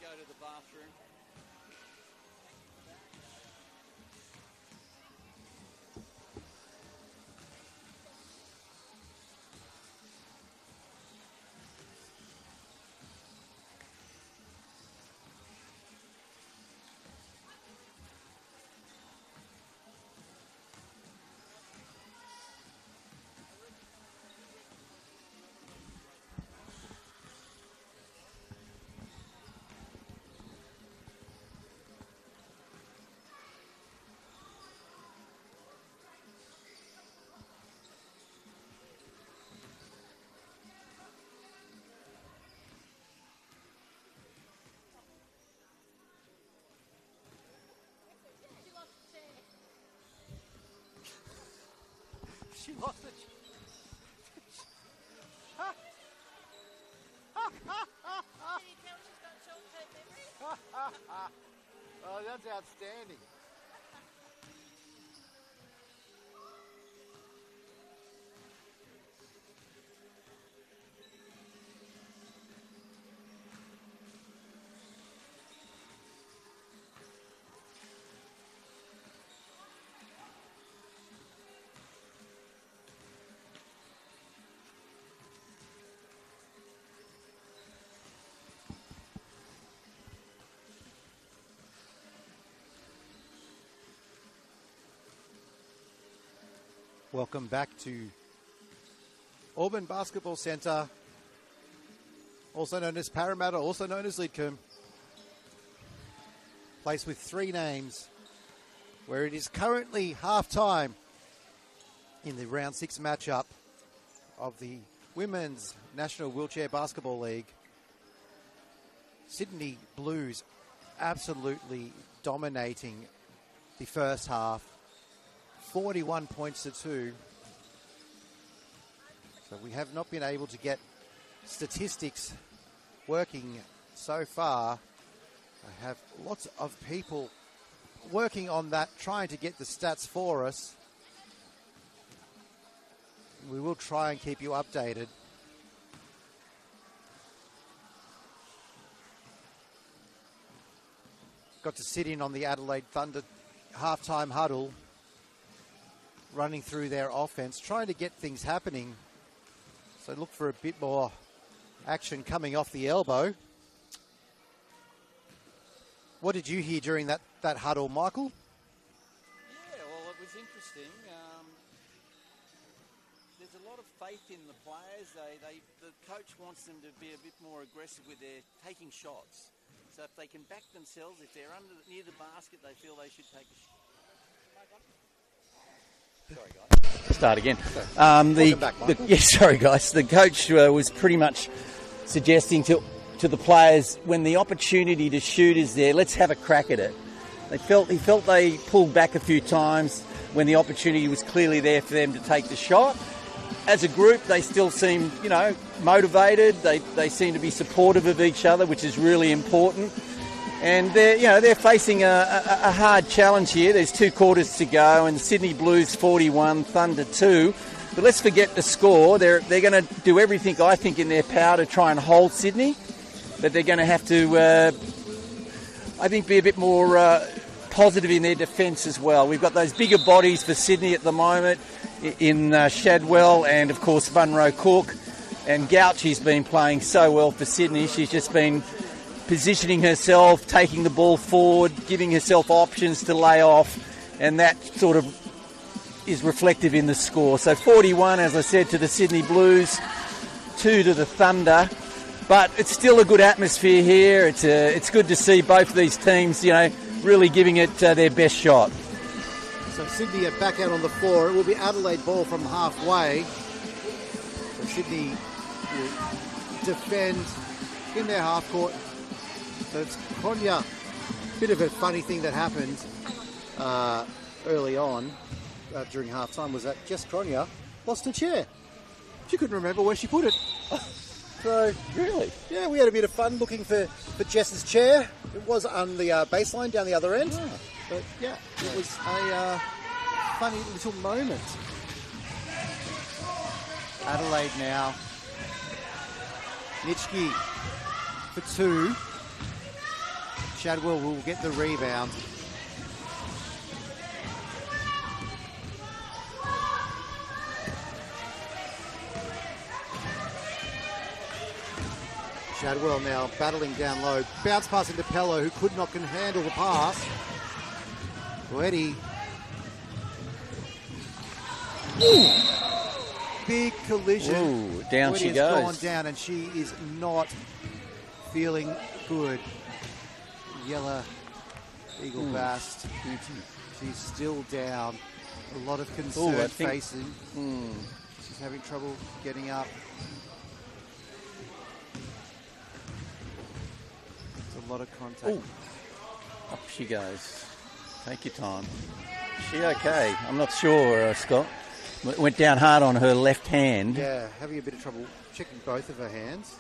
go to the bathroom. She lost it. Oh, that's outstanding. Welcome back to Auburn Basketball Centre, also known as Parramatta, also known as Lidcombe. Place with three names, where it is currently half-time in the round 6 matchup of the Women's National Wheelchair Basketball League. Sydney Blues absolutely dominating the first half. 41 points to 2. So we have not been able to get statistics working so far. I have lots of people working on that, trying to get the stats for us. We will try and keep you updated. Got to sit in on the Adelaide Thunder halftime huddle, running through their offense, trying to get things happening. So look for a bit more action coming off the elbow. What did you hear during that huddle, Michael? Yeah, well, it was interesting. There's a lot of faith in the players. The coach wants them to be a bit more aggressive with their taking shots. So if they can back themselves, if they're near the basket, they feel they should take a shot. Sorry, guys. Start again. Welcome back, Michael. Sorry, guys. The coach was pretty much suggesting to the players, when the opportunity to shoot is there, let's have a crack at it. He felt they pulled back a few times when the opportunity was clearly there for them to take the shot. As a group, they still seem, motivated. They seem to be supportive of each other, which is really important. And they're facing a hard challenge here. There's 2 quarters to go, and Sydney Blues 41, Thunder 2. But let's forget the score. They're going to do everything, I think, in their power to try and hold Sydney. But they're going to have to, I think, be a bit more positive in their defence as well. We've got those bigger bodies for Sydney at the moment in Shadwell and, of course, Munro Cook. And Gauchi's been playing so well for Sydney. She's just been positioning herself, taking the ball forward, giving herself options to lay off, and that sort of is reflective in the score. So 41, as I said, to the Sydney Blues, 2 to the Thunder, but it's still a good atmosphere here. It's good to see both of these teams, really giving it their best shot. So Sydney are back out on the floor. It will be Adelaide ball from halfway. So Sydney will defend in their half court. So it's Konya. Bit of a funny thing that happened early on during half time was that Jess Konya lost her chair. She couldn't remember where she put it. So really? Yeah, we had a bit of fun looking for Jess's chair. It was on the baseline down the other end. Oh. But yeah, it was a funny little moment. Adelaide now. Nitschke for 2. Shadwell will get the rebound. Shadwell now battling down low. Bounce pass into Pello, who could not handle the pass. Boetti. Big collision. Ooh, down she Boetti goes. has gone down, and she is not feeling good. Yella Eagle Bast. She's still down. A lot of concern facing. She's having trouble getting up. It's a lot of contact. Ooh. Up she goes. Take your time. Is she okay? I'm not sure, Scott. Went down hard on her left hand. Yeah, having a bit of trouble checking both of her hands.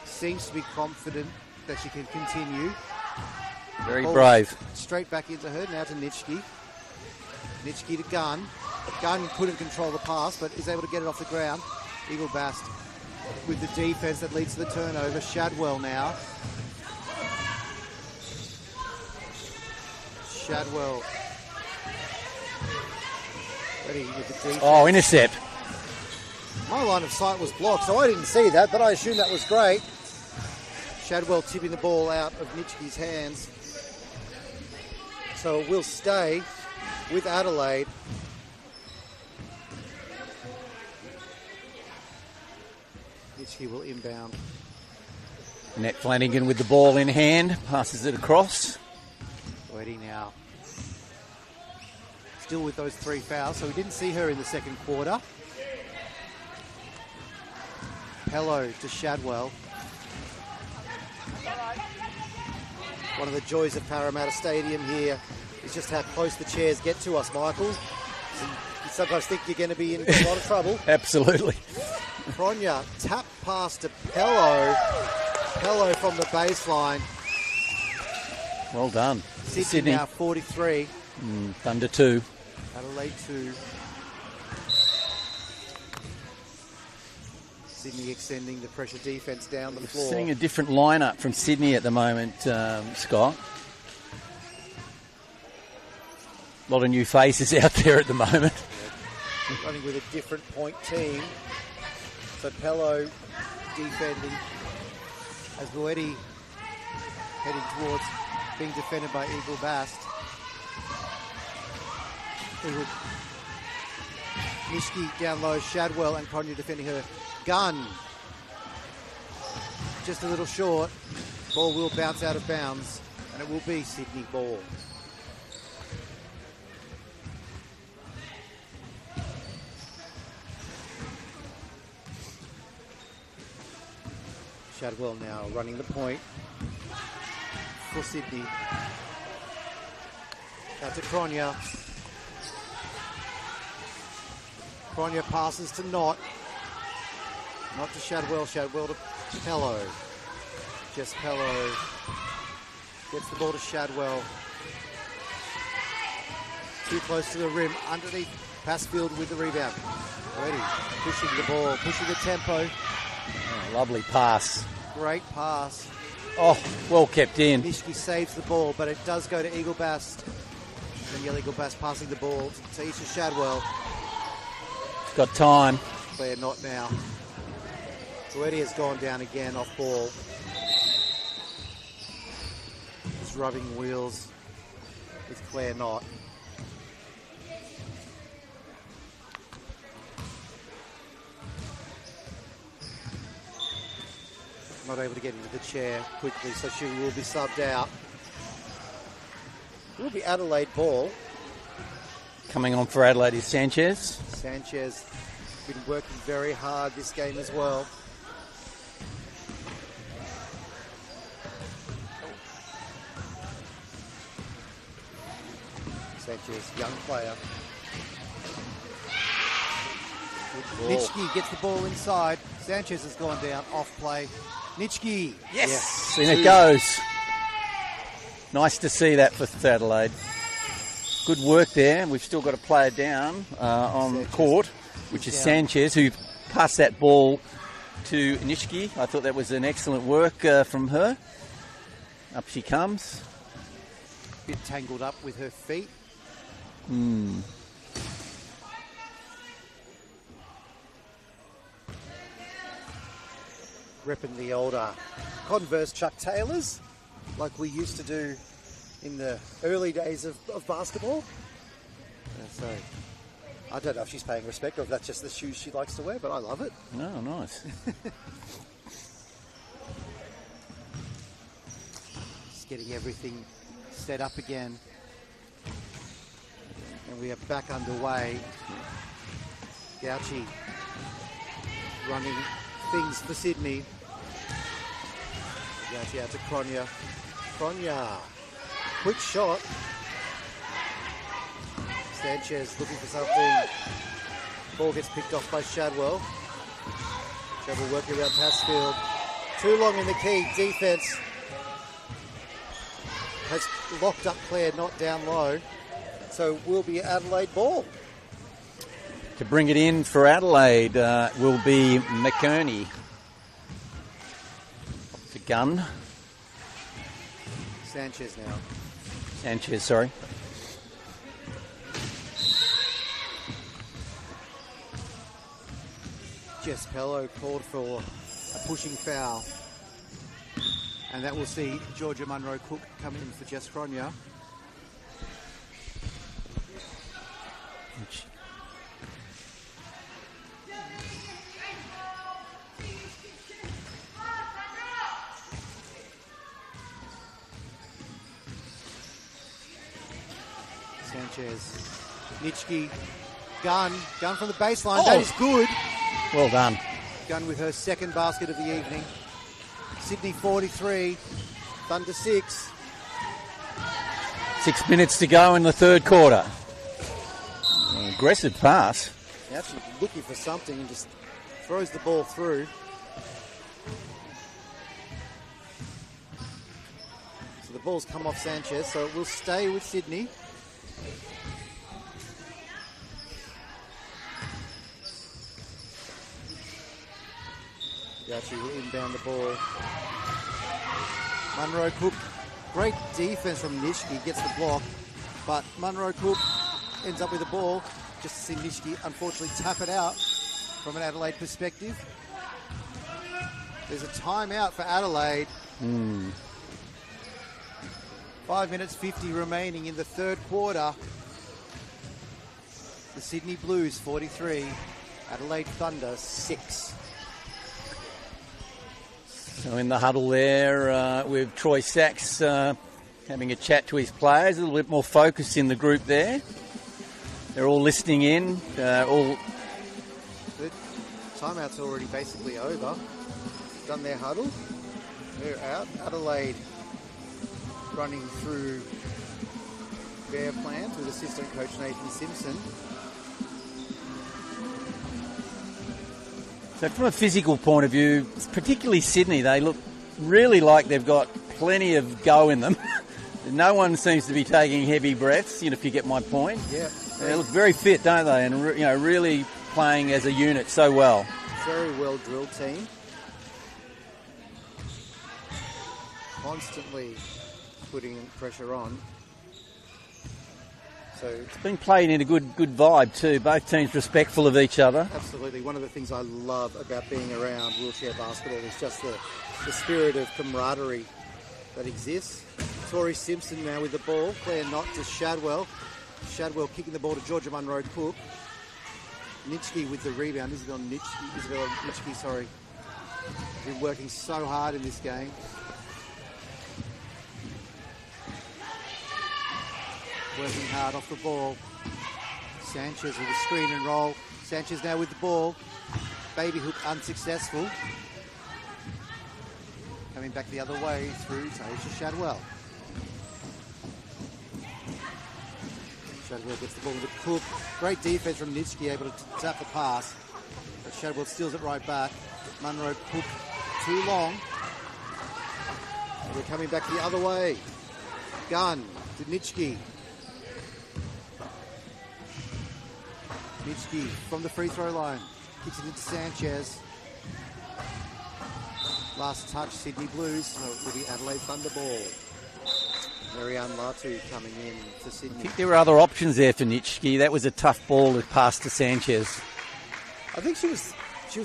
Seems to be confident that she can continue. Very brave. Straight back into her, now to Nitschke. Nitschke to Gunn. Gunn couldn't control the pass, but is able to get it off the ground. Eagle Bast with the defense that leads to the turnover. Shadwell now. Shadwell. Ready with the defense. Oh, intercept. My line of sight was blocked, so I didn't see that, but I assume that was great. Shadwell tipping the ball out of Nitschke's hands. So it will stay with Adelaide. Nitschke will inbound. Annette Flanagan with the ball in hand, passes it across. Boetti now. Still with those 3 fouls, so we didn't see her in the second quarter. Pello to Shadwell. One of the joys of Parramatta Stadium here is just how close the chairs get to us, Michael. You sometimes think you're going to be in a lot of trouble. Absolutely. Pronya, tap pass to Pello. Pello from the baseline. Well done. Sydney now 43. Thunder 2. Adelaide 2. Sydney extending the pressure defence down the floor. Seeing a different lineup from Sydney at the moment, Scott. A lot of new faces out there at the moment. Running with a different point team. So Pello defending as Boetti heading towards being defended by Eagle Bast. Nitschke down low, Shadwell and Pronya defending her. Gunn just a little short. Ball will bounce out of bounds and it will be Sydney ball. Shadwell now running the point for Sydney. Out to Pronya. Pronya passes to Knott. Not to Shadwell. Shadwell to Pello. Jess Pello gets the ball to Shadwell. Too close to the rim. Underneath Passfield with the rebound. Ready. Pushing the ball. Pushing the tempo. Oh, lovely pass. Great pass. Oh, well kept in. Nitschke saves the ball, but it does go to Eagle Bast. Danielle Eagle Bast passing the ball to Isha Shadwell. Got time. Claire Knott now. Boetti has gone down again off ball. Just rubbing wheels with Claire Knott. Not able to get into the chair quickly, so she will be subbed out. It will be Adelaide ball. Coming on for Adelaide is Sanchez. Sanchez been working very hard this game as well. Sanchez, young player. Nitschke gets the ball inside. Sanchez has gone down off play. Nitschke. Yes. In it goes. Nice to see that for Adelaide. Good work there. We've still got a player down on Sanchez. court, which is Sanchez, who passed that ball to Nishiki. I thought that was an excellent work from her. Up she comes. Bit tangled up with her feet. Repping the older Converse Chuck Taylors, like we used to do in the early days of basketball. So I don't know if she's paying respect or if that's just the shoes she likes to wear, but I love it. Oh, nice. Just getting everything set up again. And we are back underway. Gauchi running things for Sydney. Gauchi out to Cronje. Cronje, quick shot. Sanchez looking for something. Ball gets picked off by Shadwell. Shadwell working around Passfield. Too long in the key. Defense has locked up Claire, not down low. So will be Adelaide ball. To bring it in for Adelaide will be McKerney. To Gunn. Sanchez now. Sanchez, sorry. Jess Pello called for a pushing foul. And that will see Georgia Munro Cook come in for Jess Cronje. Sanchez, Nitschke, Gunn from the baseline. That is good. Well done. Gunn with her second basket of the evening. Sydney 43, Thunder 6. 6 minutes to go in the third quarter. An aggressive pass. Now she's looking for something and just throws the ball through. So the ball's come off Sanchez, so it will stay with Sydney. Gauchi will inbound the ball. Munro Cook, great defense from Nishiki, gets the block, but Munro Cook ends up with the ball. Just to see Nishiki unfortunately tap it out from an Adelaide perspective. There's a timeout for Adelaide. 5 minutes 50 remaining in the third quarter. The Sydney Blues 43, Adelaide Thunder 6. So in the huddle there with Troy Sachs having a chat to his players, a little bit more focused in the group there. They're all listening in. The timeout's already basically over. Done their huddle. They're out. Adelaide running through their plans with assistant coach Nathan Simpson. So from a physical point of view, particularly Sydney, they look really like they've got plenty of go in them. No one seems to be taking heavy breaths, if you get my point. Yeah. They look very fit, don't they? And really playing as a unit so well. Very well drilled team. Constantly putting pressure on. So it's been played in a good vibe too. Both teams respectful of each other. Absolutely. One of the things I love about being around wheelchair basketball is just the spirit of camaraderie that exists. Tori Simpson now with the ball. Claire Knott to Shadwell. Shadwell kicking the ball to Georgia Munro Cook. Nitschke with the rebound. Isabel Nitschke, sorry. Been working so hard in this game. Working hard off the ball. Sanchez with a screen and roll. Sanchez now with the ball. Baby hook unsuccessful. Coming back the other way through Taisha Shadwell. Shadwell gets the ball to Cook. Great defense from Nitschke, able to tap the pass. But Shadwell steals it right back. Munro Cook too long. We're coming back the other way. Gunn to Nitschke. Nitschke from the free throw line. Kicks it into Sanchez. Last touch, Sydney Blues. So it will be Adelaide Thunderball. Marianne Latu coming in for I Sydney. think there were other options there for Nitschke. That was a tough ball to pass to Sanchez. I think she was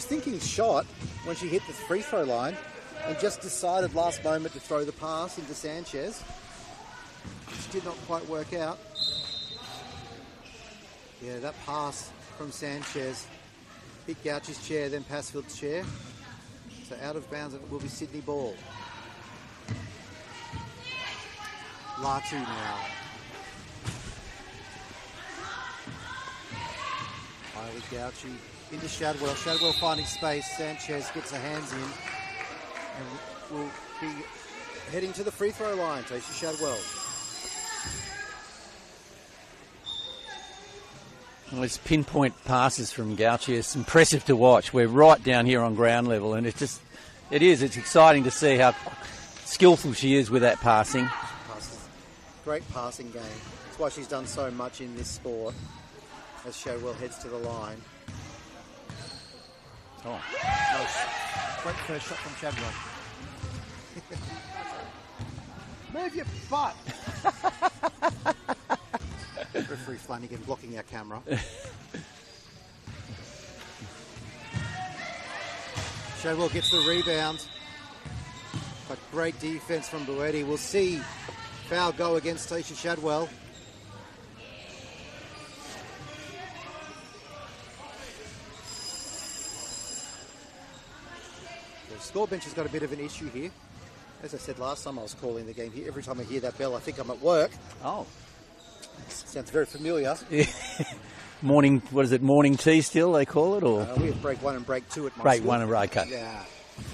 thinking shot when she hit the free throw line and just decided last moment to throw the pass into Sanchez, which did not quite work out. Yeah, that pass from Sanchez hit Gouch's chair, then Passfield's chair. So out of bounds, it will be Sydney ball. Latu now. Kylie Gouchy into Shadwell. Shadwell finding space. Sanchez gets her hands in and will be heading to the free throw line. Tasha Shadwell. Well, it's pinpoint passes from Gouchy. It's impressive to watch. We're right down here on ground level, and it's exciting to see how skillful she is with that passing. Great passing game. That's why she's done so much in this sport as Shadwell heads to the line. Oh. Nice. Great first shot from Shadwell. Move your butt! Referee Flanagan blocking our camera. Shadwell gets the rebound. But great defense from Buetti. We'll see foul go against Tasha Shadwell. The score bench has got a bit of an issue here. As I said last time I was calling the game here, every time I hear that bell I think I'm at work. Oh. Sounds very familiar. Yeah. Morning, what is it, morning tea still they call it? Or We have break 1 and break 2 at my break school. 1 and break, okay. Yeah.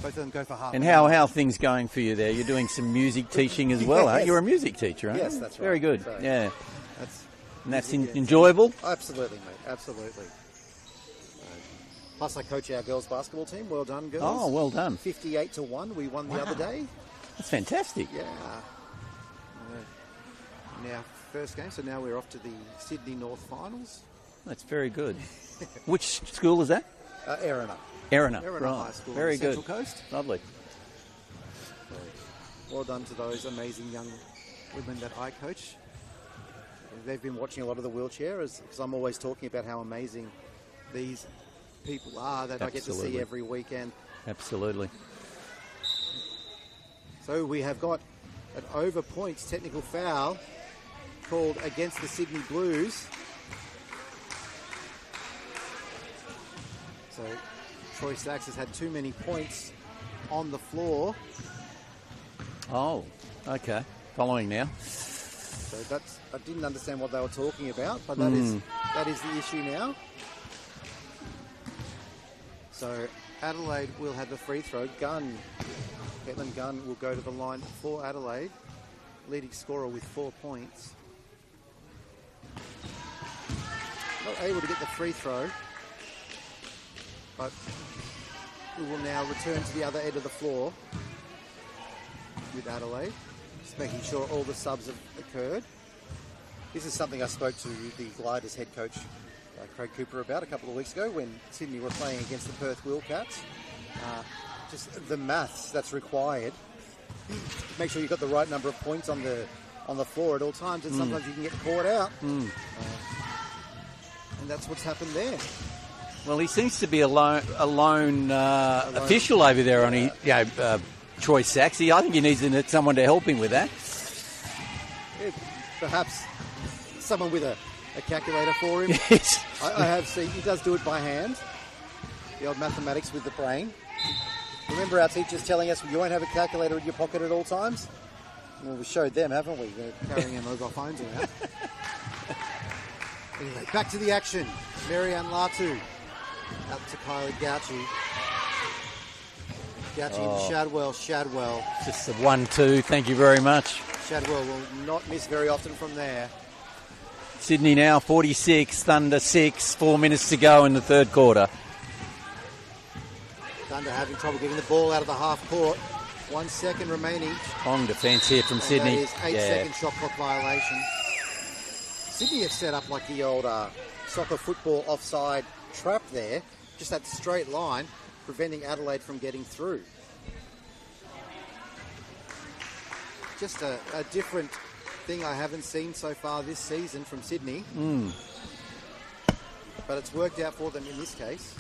Both of them go for half. And how are things going for you there? You're doing some music teaching as well, aren't you? You're a music teacher, aren't you? Yes, that's right. Very good, So, yeah. And that's music, yeah. enjoyable? Absolutely, mate. Absolutely. Plus, I coach our girls' basketball team. Well done, girls. Oh, well done. 58-1. We won the other day. That's fantastic. Yeah. Now, first game. So now we're off to the Sydney North Finals. That's very good. Which school is that? Erina. Erina, Erina right. High School Very on the good. Central Coast. Lovely. So, well done to those amazing young women that I coach. They've been watching a lot of the wheelchair because I'm always talking about how amazing these people are that I get to see every weekend. Absolutely. So we have got an over points technical foul called against the Sydney Blues. So Troy Sachs has had too many points on the floor. Oh, okay. Following now. So that's, I didn't understand what they were talking about, but that is the issue now. So Adelaide will have the free throw. Caitlin Gunn will go to the line for Adelaide, leading scorer with 4 points. Not able to get the free throw, but we will now return to the other end of the floor with Adelaide, just making sure all the subs have occurred. This is something I spoke to the Gliders head coach, Craig Cooper, about a couple of weeks ago when Sydney were playing against the Perth Wildcats. Just the maths that's required. Make sure you've got the right number of points on the floor at all times, and sometimes you can get caught out. And that's what's happened there. Well, he seems to be a lone official over there on Troy Sachs. I think he needs someone to help him with that. Yeah, perhaps someone with a calculator for him. Yes. I have seen, he does do it by hand. The old mathematics with the brain. Remember our teachers telling us you won't have a calculator in your pocket at all times? Well, we showed them, haven't we? They're carrying our mobile phones around. Anyway, back to the action. Marianne Latu out to Kylie Gouchy. Gouchy into Shadwell. Shadwell. Just the 1-2. Thank you very much. Shadwell will not miss very often from there. Sydney now 46, Thunder 6, 4 minutes to go in the third quarter. Thunder having trouble getting the ball out of the half court. 1 second remaining. Strong defence here from Sydney. That is 8-second shot clock violation. Sydney have set up like the old soccer football offside trap there. Just that straight line, preventing Adelaide from getting through. just a different thing I haven't seen so far this season from Sydney. But it's worked out for them in this case.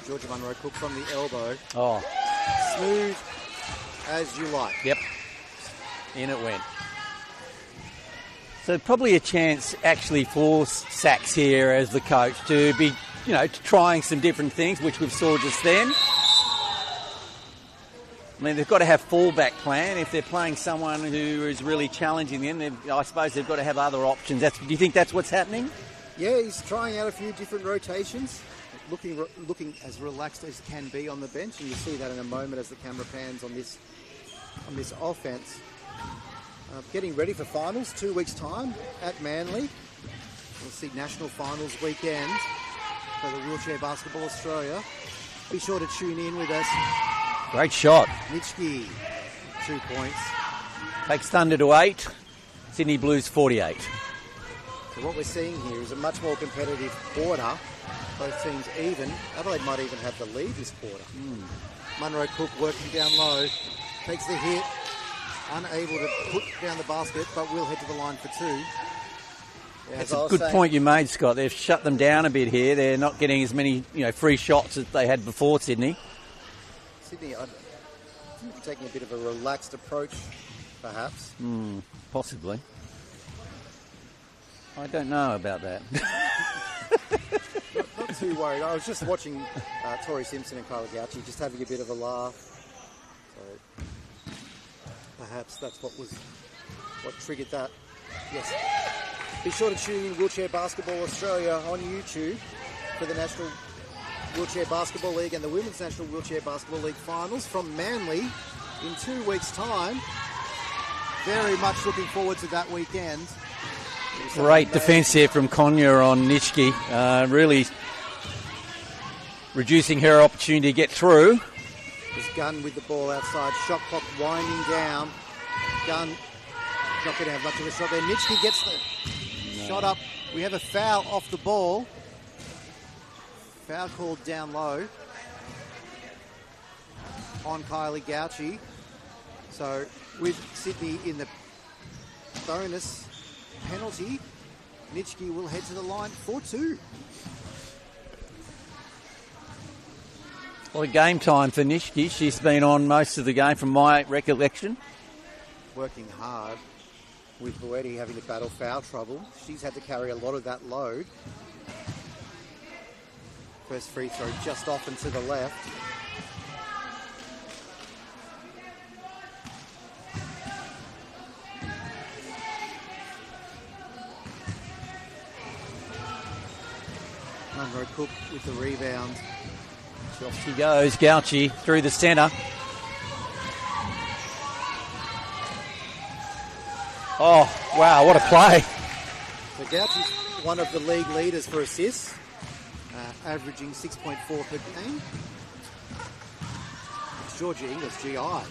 Georgia Munro Cook from the elbow. Oh, Smooth as you like. yep. In it went. So probably a chance actually for Sachs here as the coach to be, trying some different things, which we saw just then. I mean, they've got to have fallback plan. If they're playing someone who is really challenging them, I suppose they've got to have other options. Do you think that's what's happening? Yeah, he's trying out a few different rotations. Looking as relaxed as can be on the bench, and you'll see that in a moment as the camera pans on this offense. Getting ready for finals, 2 weeks' time at Manly. We'll see national finals weekend for the Wheelchair Basketball Australia. Be sure to tune in with us. Great shot. Nitschke, 2 points. Takes Thunder to 8. Sydney Blues 48. So what we're seeing here is a much more competitive quarter. Both teams even. Adelaide might even have the lead this quarter. Munro Cook working down low. Takes the hit. Unable to put down the basket, but will head to the line for 2. That's a good point you made, Scott. They've shut them down a bit here. They're not getting as many free shots as they had before, Sydney. Sydney, I think they're taking a bit of a relaxed approach, perhaps. Possibly. I don't know about that. Not too worried. I was just watching Tori Simpson and Kylie Gauchi just having a bit of a laugh. So perhaps that's what triggered that. Yes. Be sure to tune in Wheelchair Basketball Australia on YouTube for the National Wheelchair Basketball League and the Women's National Wheelchair Basketball League finals from Manly in 2 weeks' time. Very much looking forward to that weekend. Great defence here from Konya on Nitschke. Really reducing her opportunity to get through. There's Gunn with the ball outside. Shot clock winding down. Gunn not going to have much of a shot there. Nitschke gets the shot up. We have a foul off the ball. Foul called down low on Kylie Gauchi. So with Sydney in the bonus penalty, Nitschke will head to the line for 2. Well, game time for Nitschke. She's been on most of the game from my recollection. Working hard with Boetti having to battle foul trouble. She's had to carry a lot of that load. First free throw just off and to the left. Munro Cook with the rebound. Off she goes, Gauchi through the centre. Oh, wow, what a play. So Gauchi's one of the league leaders for assists, averaging 6.4 per game. It's Georgia Inglis, GI,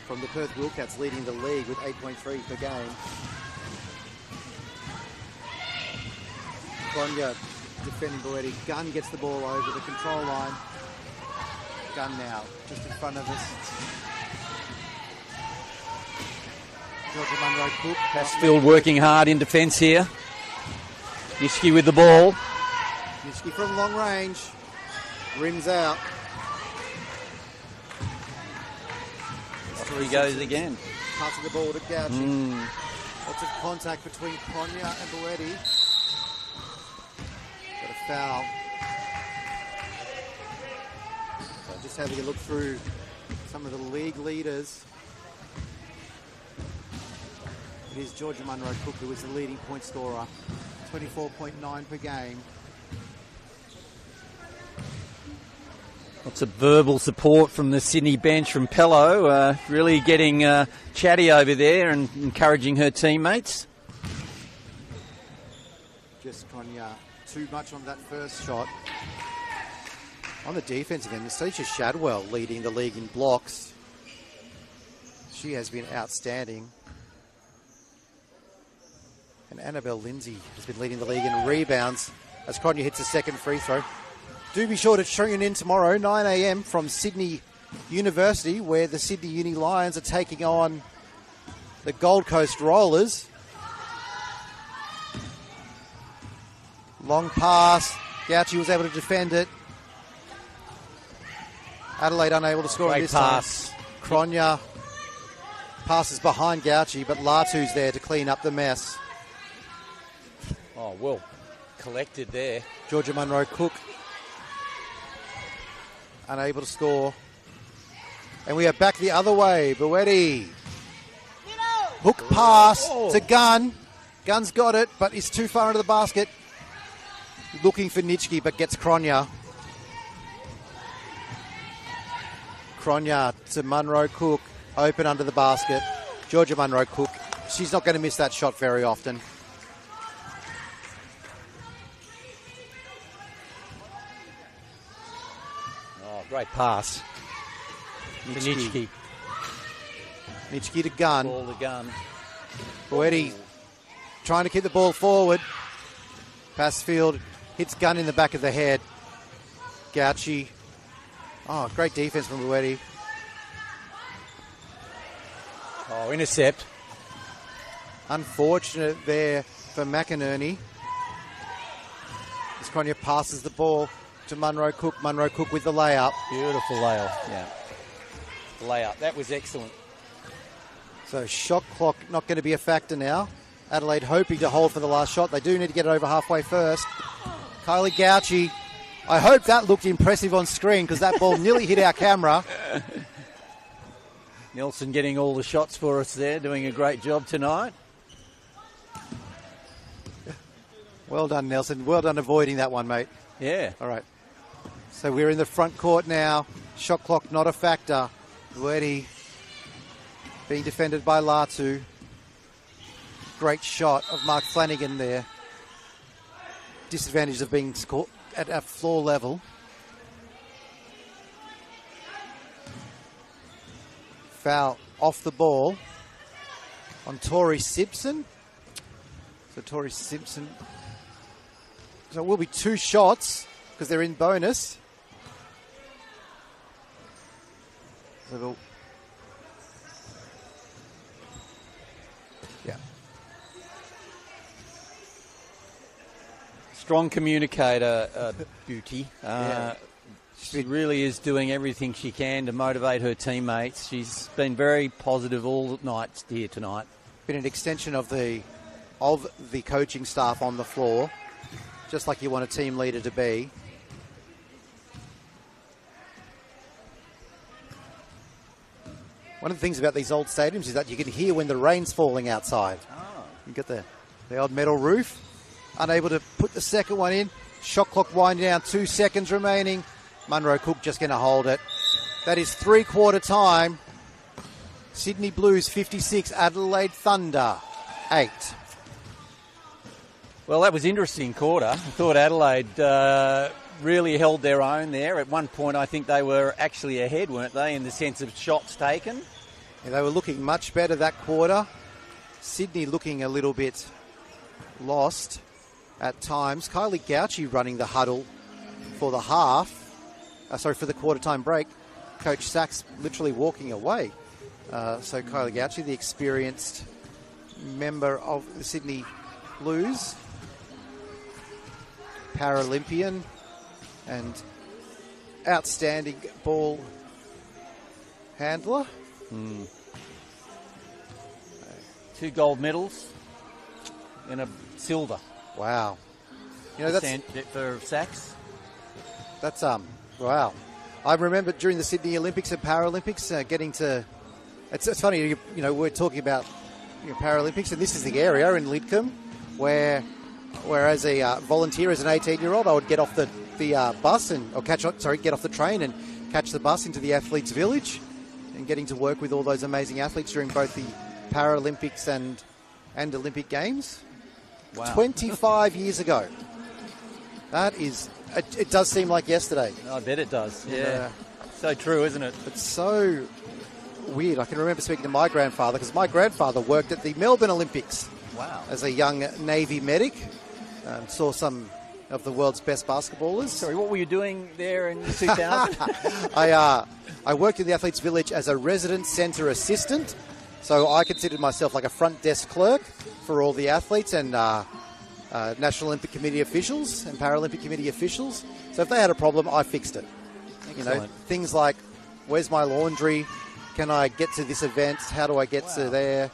from the Perth Wildcats leading the league with 8.3 per game. Konya defending Boetti. Gunn gets the ball over the control line. Gunn now, just in front of us. Georgia Munro Cook. Still working hard in defence here. Nitschke with the ball. Nitschke from long range. Rims out. Off he goes again. Passing the ball to Gauchi. Lots of contact between Konya and Boetti. Got a foul. So just having a look through some of the league leaders. It is Georgia Munro Cook who is the leading point scorer. 24.9 per game. Lots of verbal support from the Sydney bench from Pello. Really getting chatty over there and encouraging her teammates. Just Konya too much on that first shot. On the defensive end, Nastasia Shadwell leading the league in blocks. She has been outstanding. And Annabelle Lindsay has been leading the league in rebounds as Konya hits the second free throw. do be sure to tune in tomorrow, 9 a.m. from Sydney University, where the Sydney Uni Lions are taking on the Gold Coast Rollers. Long pass. Gauci was able to defend it. Adelaide unable to score Great this pass. time. Cronje passes behind Gauci, but Latu's there to clean up the mess. Oh, well collected there. Georgia Munro Cook unable to score. And we are back the other way. Buetti. Hook pass to Gunn. Gunn's got it, but he's too far into the basket. Looking for Nitschke, but gets Cronje. Cronje to Munro Cook. Open under the basket. Georgia Munro Cook. She's not going to miss that shot very often. Oh, great pass. Nitschke. Nitschke to Gunn. Ball to Gunn. Buetti trying to keep the ball forward. Passfield hits Gunn in the back of the head. Gauci. Oh, great defense from Buetti. Oh, intercept. Unfortunate there for McInerney. As Cronje passes the ball to Munro Cook. Munro Cook with the layup. Beautiful layup. Yeah. Layup. That was excellent. So shot clock not going to be a factor now. Adelaide hoping to hold for the last shot. They do need to get it over halfway first. Kylie Gauci. I hope that looked impressive on screen because that ball nearly hit our camera. Nelson getting all the shots for us there, doing a great job tonight. Well done, Nelson. Well done avoiding that one, mate. Yeah. All right. So we're in the front court now. Shot clock not a factor. Buetti being defended by Latu. Great shot of Mark Flanagan there. Disadvantage of being scored at a floor level. Foul off the ball on Tori Simpson. So Tori Simpson. So it will be 2 shots because they're in bonus. So they'll, yeah. Strong communicator, Beauty. Yeah. She really is doing everything she can to motivate her teammates. She's been very positive all night here tonight. Been an extension of the coaching staff on the floor, just like you want a team leader to be. One of the things about these old stadiums is that you can hear when the rain's falling outside. Oh. You get the odd metal roof. Unable to put the second one in. Shot clock winding down, 2 seconds remaining. Munro Cook just going to hold it. That is 3/4 time. Sydney Blues 56, Adelaide Thunder 8. Well, that was interesting quarter. I thought Adelaide really held their own there. At one point, I think they were actually ahead, weren't they, in the sense of shots taken? Yeah, they were looking much better that quarter. Sydney looking a little bit lost at times. Kylie Gauci running the huddle for the for the quarter time break. Coach Sachs literally walking away. So Kylie Gauci, the experienced member of the Sydney Blues, Paralympian and outstanding ball handler. 2 gold medals and a silver. Wow. You know, that's for Sachs. That's wow. I remember during the Sydney Olympics and Paralympics getting to. It's funny, you know, we're talking about Paralympics, and this is the area in Lidcombe where as a volunteer, as an 18-year-old, I would get off the bus get off the train and catch the bus into the Athletes Village, and getting to work with all those amazing athletes during both the Paralympics and Olympic Games. Wow. 25 years ago. That is. It does seem like yesterday. I bet it does. Yeah. So true, isn't it? It's so weird. I can remember speaking to my grandfather because my grandfather worked at the Melbourne Olympics. Wow. As a young Navy medic. Saw some of the world's best basketballers. Sorry, what were you doing there in 2000? I worked in the Athletes Village as a resident centre assistant, so I considered myself like a front desk clerk for all the athletes and National Olympic Committee officials and Paralympic Committee officials. So if they had a problem, I fixed it. Excellent. You know, things like, where's my laundry? Can I get to this event? How do I get to there?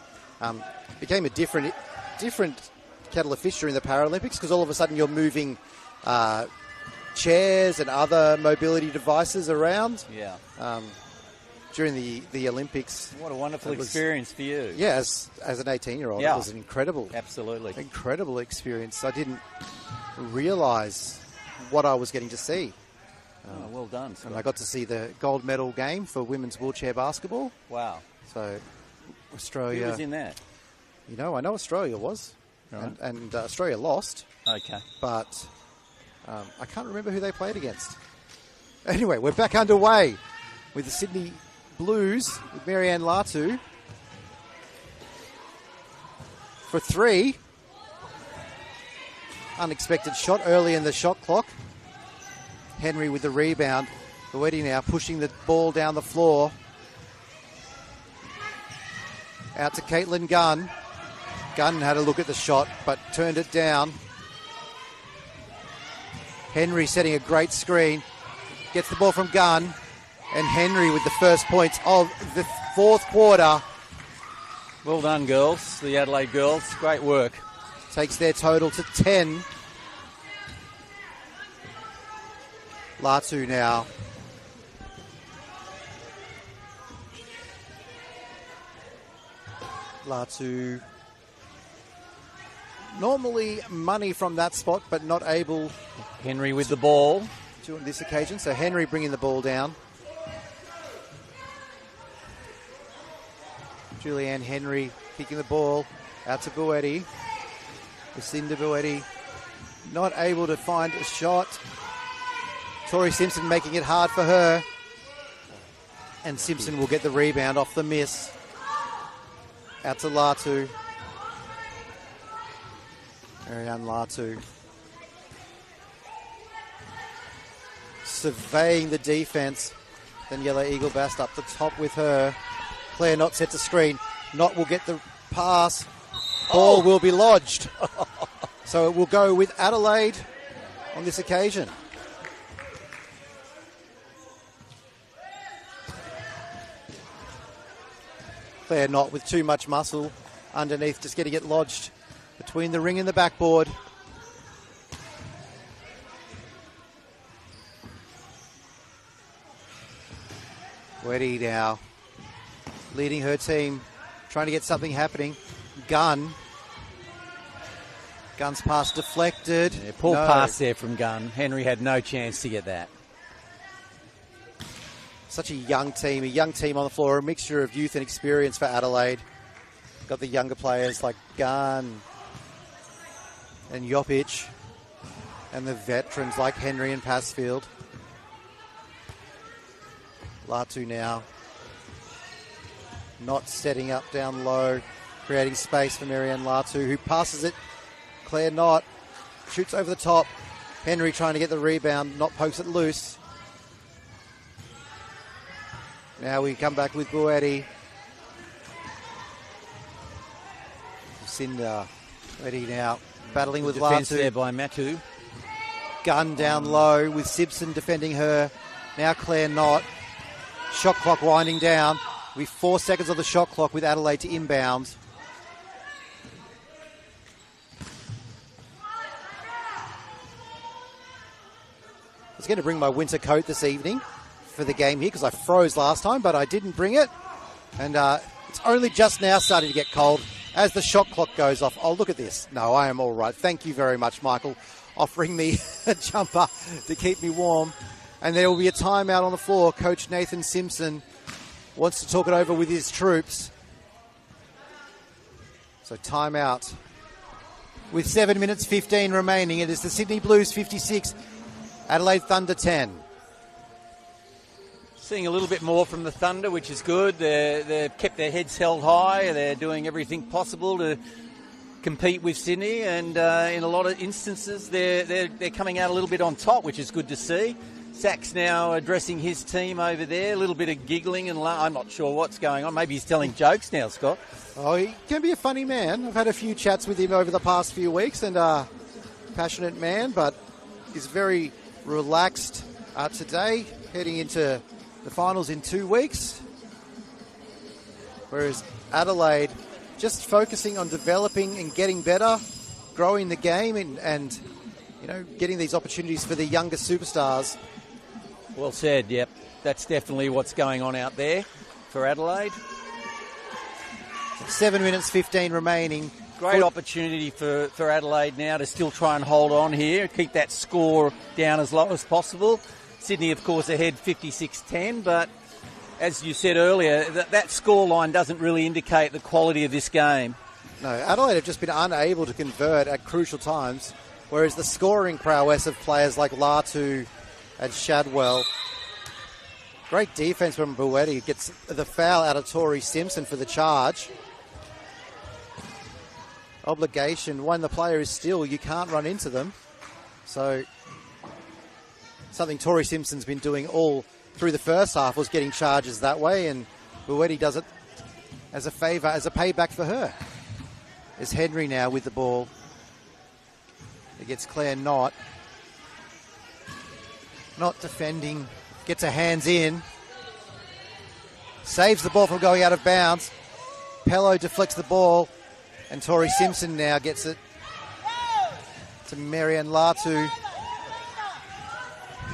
Became a different kettle of fish during the Paralympics because all of a sudden you're moving chairs and other mobility devices around. Yeah. During the Olympics. What a wonderful experience for you. Yeah, as an 18-year-old, Yeah. it was an incredible experience. I didn't realise what I was getting to see. Oh, well done, Scott. And I got to see the gold medal game for women's wheelchair basketball. Wow. So Australia... Who was in that? You know, I know Australia was. Right. And Australia lost. Okay. But I can't remember who they played against. Anyway, we're back underway with the Sydney Blues with Marianne Latu for 3. Unexpected shot early in the shot clock. Henry with the rebound. Boetti now pushing the ball down the floor. Out to Caitlin Gunn. Gunn had a look at the shot but turned it down. Henry setting a great screen. Gets the ball from Gunn. And Henry with the first points of the fourth quarter. Well done, girls. The Adelaide girls. Great work. Takes their total to 10. Latu now. Latu. Normally money from that spot, but not able Henry with the ball. to on this occasion. So Henry bringing the ball down. Julianne Henry kicking the ball out to Boetti. Lucinda Boetti not able to find a shot. Tori Simpson making it hard for her. And Simpson will get the rebound off the miss. Out to Latu. Marianne Latu. Surveying the defense. Daniela Eagle-Bast up the top with her. Claire Knott sets a screen. Knott will get the pass. Ball will be lodged. So it will go with Adelaide on this occasion. Claire Knott with too much muscle underneath, just getting it lodged between the ring and the backboard. Weddy now leading her team, trying to get something happening. Gunn. Gunn's pass deflected. Yeah, poor pass there from Gunn. Henry had no chance to get that. Such a young team on the floor, a mixture of youth and experience for Adelaide. Got the younger players like Gunn and Jopic, and the veterans like Henry and Passfield. Latu now. Not setting up down low, creating space for Marianne Latu, who passes it. Claire Knott shoots over the top. Henry trying to get the rebound. Knott pokes it loose. Now we come back with Boetti. Lucinda. Boetti now battling with Defense Latu. there by Matu. Gunn down low with Simpson defending her. Now Claire Knott. Shot clock winding down. With 4 seconds of the shot clock with Adelaide to inbound. I was going to bring my winter coat this evening for the game here because I froze last time, but I didn't bring it. And it's only just now starting to get cold as the shot clock goes off. Oh, look at this. No, I am all right. Thank you very much, Michael, offering me a jumper to keep me warm. And there will be a timeout on the floor. Coach Nathan Simpson wants to talk it over with his troops. So timeout. With 7 minutes 15 remaining, it is the Sydney Blues 56, Adelaide Thunder 10. Seeing a little bit more from the Thunder, which is good. They've kept their heads held high. They're doing everything possible to compete with Sydney, and in a lot of instances they're coming out a little bit on top, which is good to see. Zach's now addressing his team over there, a little bit of giggling, and I'm not sure what's going on. Maybe he's telling jokes now, Scott. Oh, he can be a funny man. I've had a few chats with him over the past few weeks, and passionate man, but he's very relaxed today, heading into the finals in 2 weeks. Whereas Adelaide just focusing on developing and getting better, growing the game, and getting these opportunities for the younger superstars. Well said, yep. That's definitely what's going on out there for Adelaide. 7 minutes 15 remaining. Great opportunity for Adelaide now to still try and hold on here, keep that score down as low as possible. Sydney, of course, ahead 56-10, but as you said earlier, that scoreline doesn't really indicate the quality of this game. No, Adelaide have just been unable to convert at crucial times, whereas the scoring prowess of players like Latu and Shadwell. Great defence from Buetti. Gets the foul out of Tori Simpson for the charge. Obligation, when the player is still, you can't run into them. So something Tori Simpson's been doing all through the first half was getting charges that way, and Buetti does it as a favour, as a payback for her. There's Henry now with the ball. It gets Claire Knott. Not defending, gets her hands in. Saves the ball from going out of bounds. Pello deflects the ball, and Tori Simpson now gets it to Marianne Latu.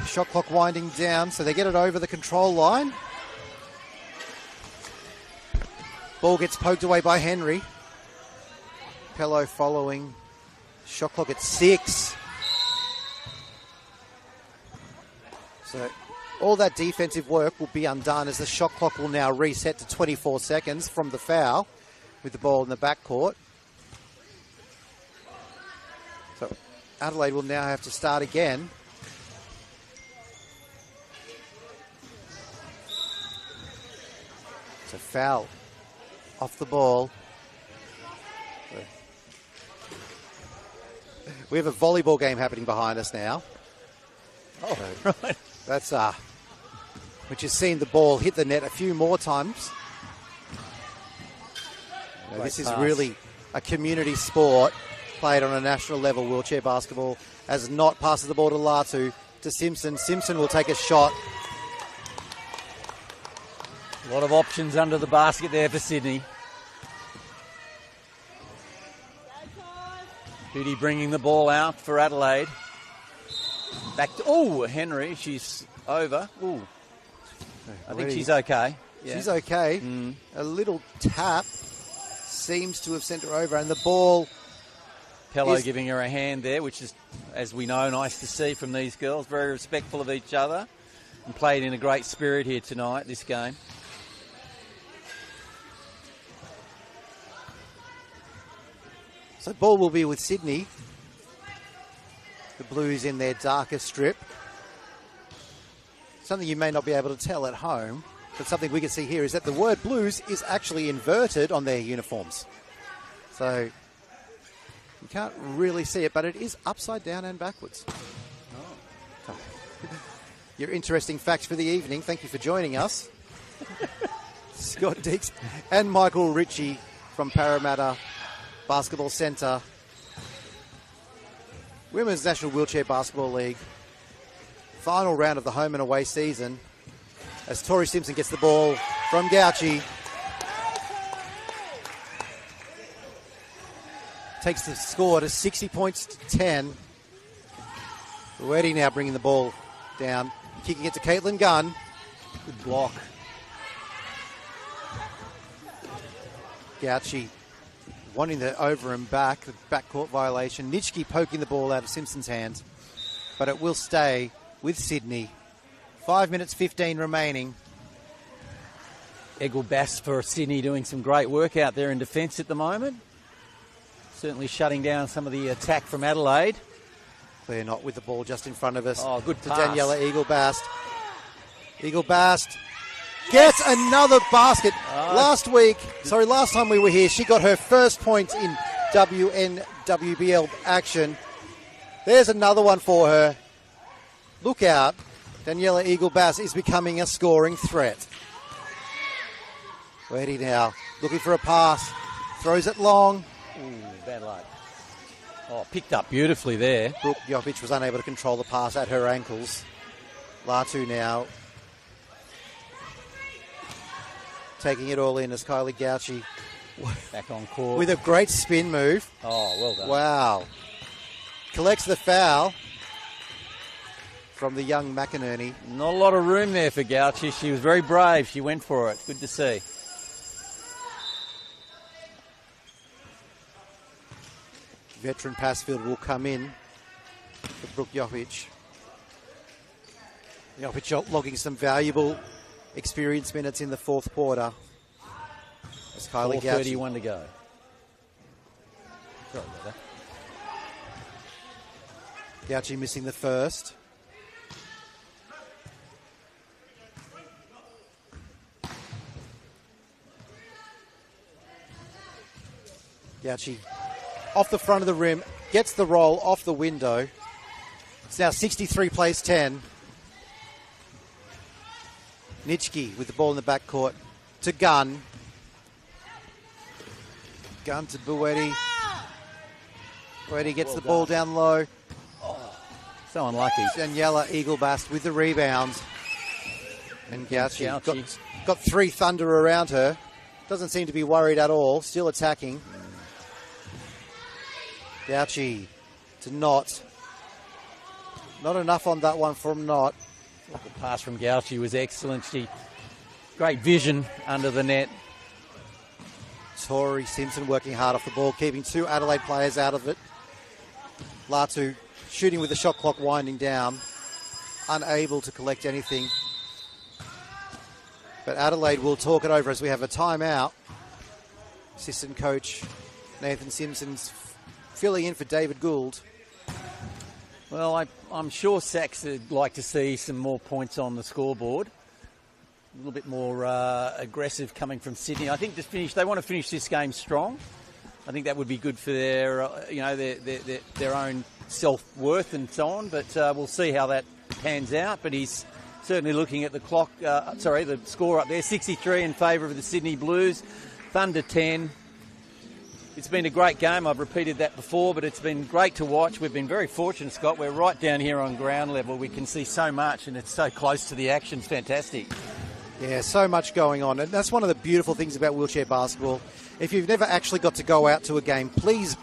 Shot clock winding down, so they get it over the control line. Ball gets poked away by Henry. Pello following. Shot clock at 6. So all that defensive work will be undone as the shot clock will now reset to 24 seconds from the foul with the ball in the backcourt. So Adelaide will now have to start again. It's a foul off the ball. We have a volleyball game happening behind us now. Oh, so right. That's which has seen the ball hit the net a few more times. This is really a community sport played on a national level. Wheelchair basketball, as Knott passes the ball to Latu, to Simpson. Simpson will take a shot. A lot of options under the basket there for Sydney. Judy bringing the ball out for Adelaide. Back to, Henry, she's over. I think she's okay. Yeah. She's okay. A little tap seems to have sent her over, and the ball... Pello giving her a hand there, which is, as we know, nice to see from these girls. Very respectful of each other and played in a great spirit here tonight, this game. So ball will be with Sydney. The Blues in their darker strip. Something you may not be able to tell at home, but something we can see here is that the word Blues is actually inverted on their uniforms. So you can't really see it, but it is upside down and backwards. Oh. Your interesting facts for the evening. Thank you for joining us. Scott Dix and Michael Ritchie from Parramatta Basketball Centre. Women's National Wheelchair Basketball League. Final round of the home and away season. As Tori Simpson gets the ball from Gauci. Takes the score to 60 points to 10. Buetti now bringing the ball down. Kicking it to Caitlin Gunn. Good block. Gauci wanting the over and back, the backcourt violation. Nitschke poking the ball out of Simpson's hands. But it will stay with Sydney. 5 minutes 15 remaining. Eggle Bass for Sydney doing some great work out there in defence at the moment. Certainly shutting down some of the attack from Adelaide. They're not with the ball just in front of us. Oh, good to pass. Daniela Eagle-Bast. Eagle-Bast gets another basket. Last time we were here, she got her first point in NWBL action. There's another one for her. Look out. Daniela Eagle-Bass is becoming a scoring threat. Ready now. Looking for a pass. Throws it long. Ooh, bad luck. Oh, picked up beautifully there. Brooke Jovic was unable to control the pass at her ankles. Latu now taking it all in as Kylie Gauchi Back on court. with a great spin move. Oh, well done. Wow. Collects the foul from the young McInerney. Not a lot of room there for Gauchi. She was very brave. She went for it. Good to see. Veteran Passfield will come in for Brooke Jovic. Jovic logging some valuable experience minutes in the fourth quarter. As Kylie Gauchi 4:31 to go. Sorry about that. Gauchi missing the first. Gauchi off the front of the rim, gets the roll off the window. It's now 63 plays 10. Nitschke with the ball in the backcourt to Gunn. Gunn to Bueti. Bueti gets the ball down low. So unlucky. Daniela Eagle-Bass with the rebounds. And Gauchi Gauchi. got three Thunder around her. Doesn't seem to be worried at all. Still attacking. Gauchi to Knott. Not enough on that one from Knott. The pass from Gauchi was excellent. Great vision under the net. Tori Simpson working hard off the ball, keeping two Adelaide players out of it. Latu shooting with the shot clock winding down. Unable to collect anything. But Adelaide will talk it over as we have a timeout. Assistant coach Nathan Simpson's filling in for David Gould. Well, I'm sure Sacks would like to see some more points on the scoreboard. A little bit more aggressive coming from Sydney. I think they want to finish this game strong. I think that would be good for their own self-worth and so on. But we'll see how that pans out. But he's certainly looking at the clock. The score up there, 63 in favour of the Sydney Blues. Thunder 10. It's been a great game. I've repeated that before, but it's been great to watch. We've been very fortunate, Scott. We're right down here on ground level. We can see so much, and it's so close to the action. It's fantastic. Yeah, so much going on. And that's one of the beautiful things about wheelchair basketball. If you've never actually got to go out to a game, please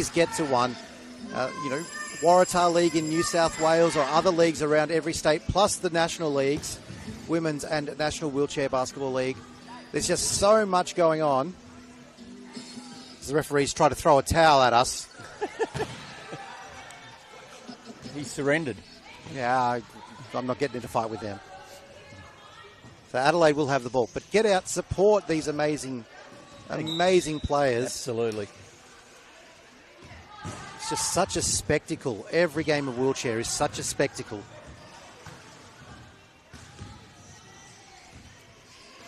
get to one. Waratah League in New South Wales or other leagues around every state, plus the national leagues, Women's and National Wheelchair Basketball League. There's just so much going on. The referees try to throw a towel at us. He surrendered. Yeah, I'm not getting into a fight with them. So Adelaide will have the ball. But get out, support these amazing players. Absolutely. It's just such a spectacle. Every game of wheelchair is such a spectacle.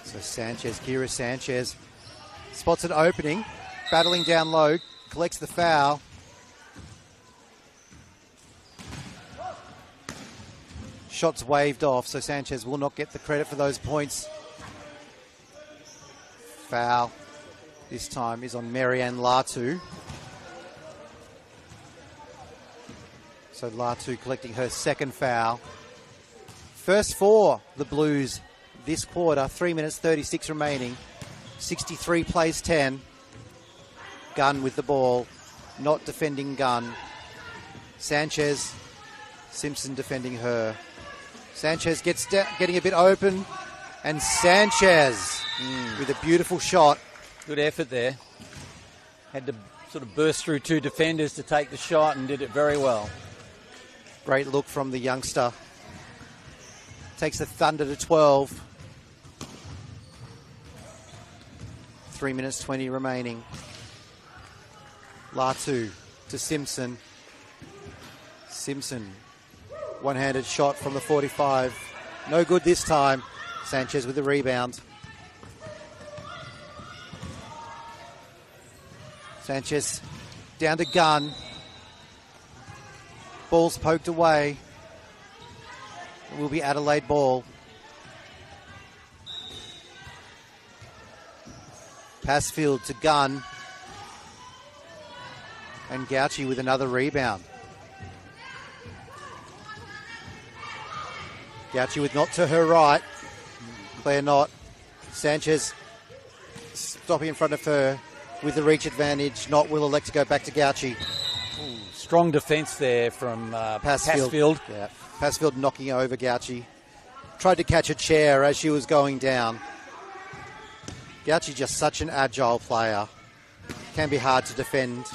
So Kira Sanchez spots an opening. Battling down low, collects the foul. Shots waved off, so Sanchez will not get the credit for those points. Foul this time is on Marianne Latu. So Latu collecting her second foul. First for the Blues this quarter, 3 minutes 36 remaining. 63 plays 10. Gunn with the ball, not defending Gunn. Sanchez, Simpson defending her. Sanchez getting a bit open, and Sanchez with a beautiful shot. Good effort there. Had to sort of burst through two defenders to take the shot and did it very well. Great look from the youngster. Takes the Thunder to 12. 3 minutes 20 remaining. Latu to Simpson. Simpson, one-handed shot from the 45. No good this time. Sanchez with the rebound. Sanchez Down to Gunn. Ball's poked away. It will be Adelaide ball. Passfield to Gunn. And Gauci with another rebound. Gauci with Knott to her right. Claire Knott. Sanchez stopping in front of her with the reach advantage. Knott will elect to go back to Gauci. Strong defence there from Passfield. Yeah. Passfield knocking over Gauci. Tried to catch a chair as she was going down. Gauci just such an agile player. Can be hard to defend.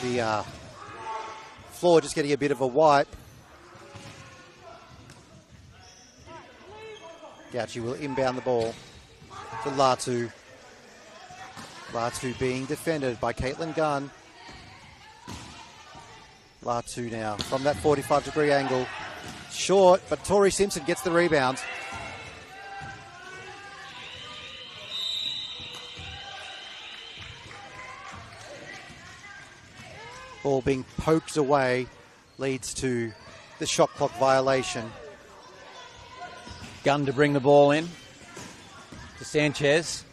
The floor just getting a bit of a wipe. Gauci will inbound the ball to Latu. Latu being defended by Caitlin Gunn. Latu now from that 45-degree angle. Short, but Tori Simpson gets the rebound. Ball being poked away leads to the shot clock violation. Gunn to bring the ball in to Sanchez.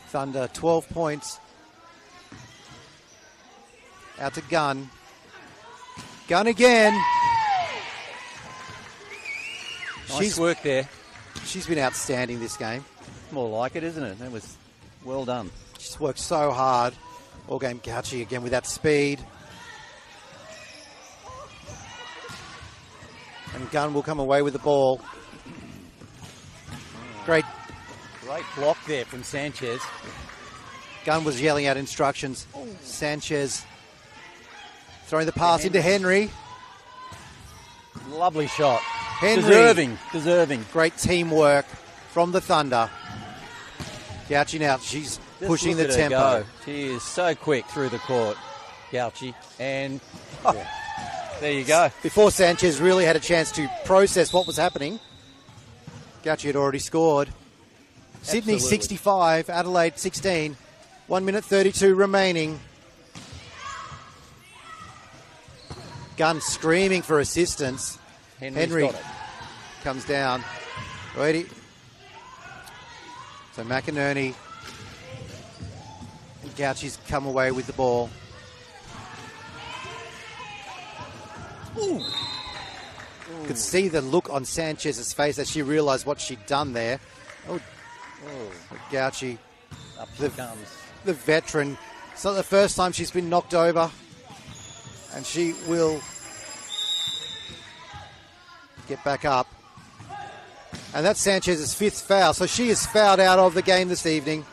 Thunder 12 points. Out to Gunn. Gunn again. Nice work there. She's been outstanding this game. More like it, isn't it? That was well done. She's worked so hard. All game Gauci again with that speed. And Gunn will come away with the ball. Great. Great block there from Sanchez. Gunn was yelling out instructions. Sanchez throwing the pass into Henry. Lovely shot. Henry. Deserving. Great teamwork from the Thunder. Gauci now, she's pushing the tempo. Go. She is so quick through the court, Gauci. And there you go. Before Sanchez really had a chance to process what was happening, Gauci had already scored. Sydney Absolutely. 65, Adelaide 16. 1 minute 32 remaining. Gunn screaming for assistance. Henry got it. comes down. Ready. So McInerney and Gauci's come away with the ball. Ooh. Could see the look on Sanchez's face as she realised what she'd done there. Gauci, Up she comes. the veteran. It's not the first time she's been knocked over. And she will get back up. And that's Sanchez's 5th foul. So she is fouled out of the game this evening.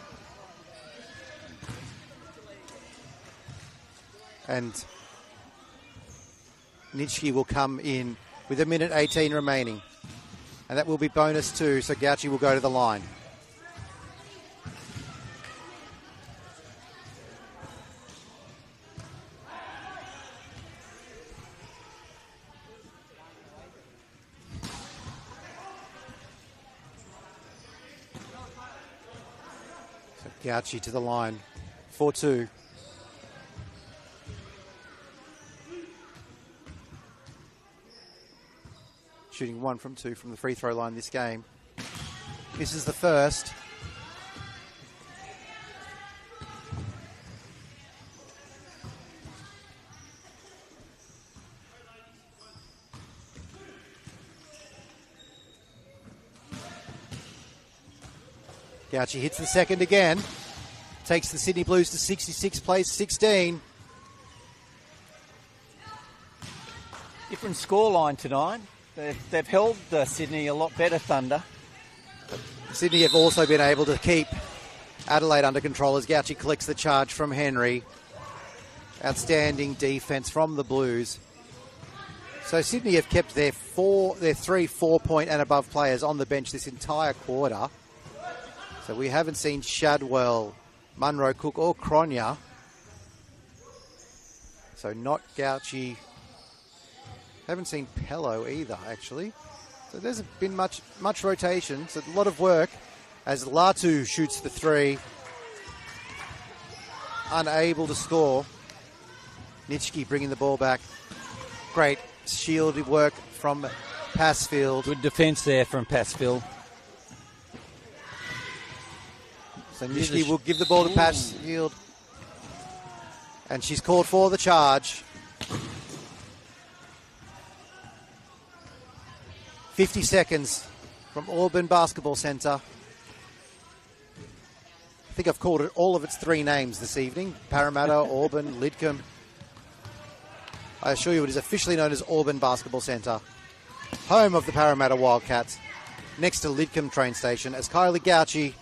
And Nitschke will come in with 1 minute 18 remaining. And that will be bonus 2. So Gauci will go to the line. Gauci to the line. 4-2. Shooting 1 from 2 from the free throw line this game. This is the first. Gauci hits the second again. Takes the Sydney Blues to 66, plays 16. Different scoreline tonight. They've held Sydney a lot better, Thunder. Sydney have also been able to keep Adelaide under control as Gauci collects the charge from Henry. Outstanding defence from the Blues. So Sydney have kept their 3 4-point and above players on the bench this entire quarter. So we haven't seen Shadwell Munro, Cook or Cronje. So not Gauchi. Haven't seen Pello either, actually. So there's been much rotation. So a lot of work as Latu shoots the three. Unable to score. Nitschke bringing the ball back. Great shielded work from Passfield. Good defence there from Passfield. So Nitschke will give the ball to Passfield. And she's called for the charge. 50 seconds from Auburn Basketball Centre. I think I've called it all of its three names this evening. Parramatta, Auburn, Lidcombe. I assure you it is officially known as Auburn Basketball Centre. Home of the Parramatta Wildcats. Next to Lidcombe train station as Kylie Gauchi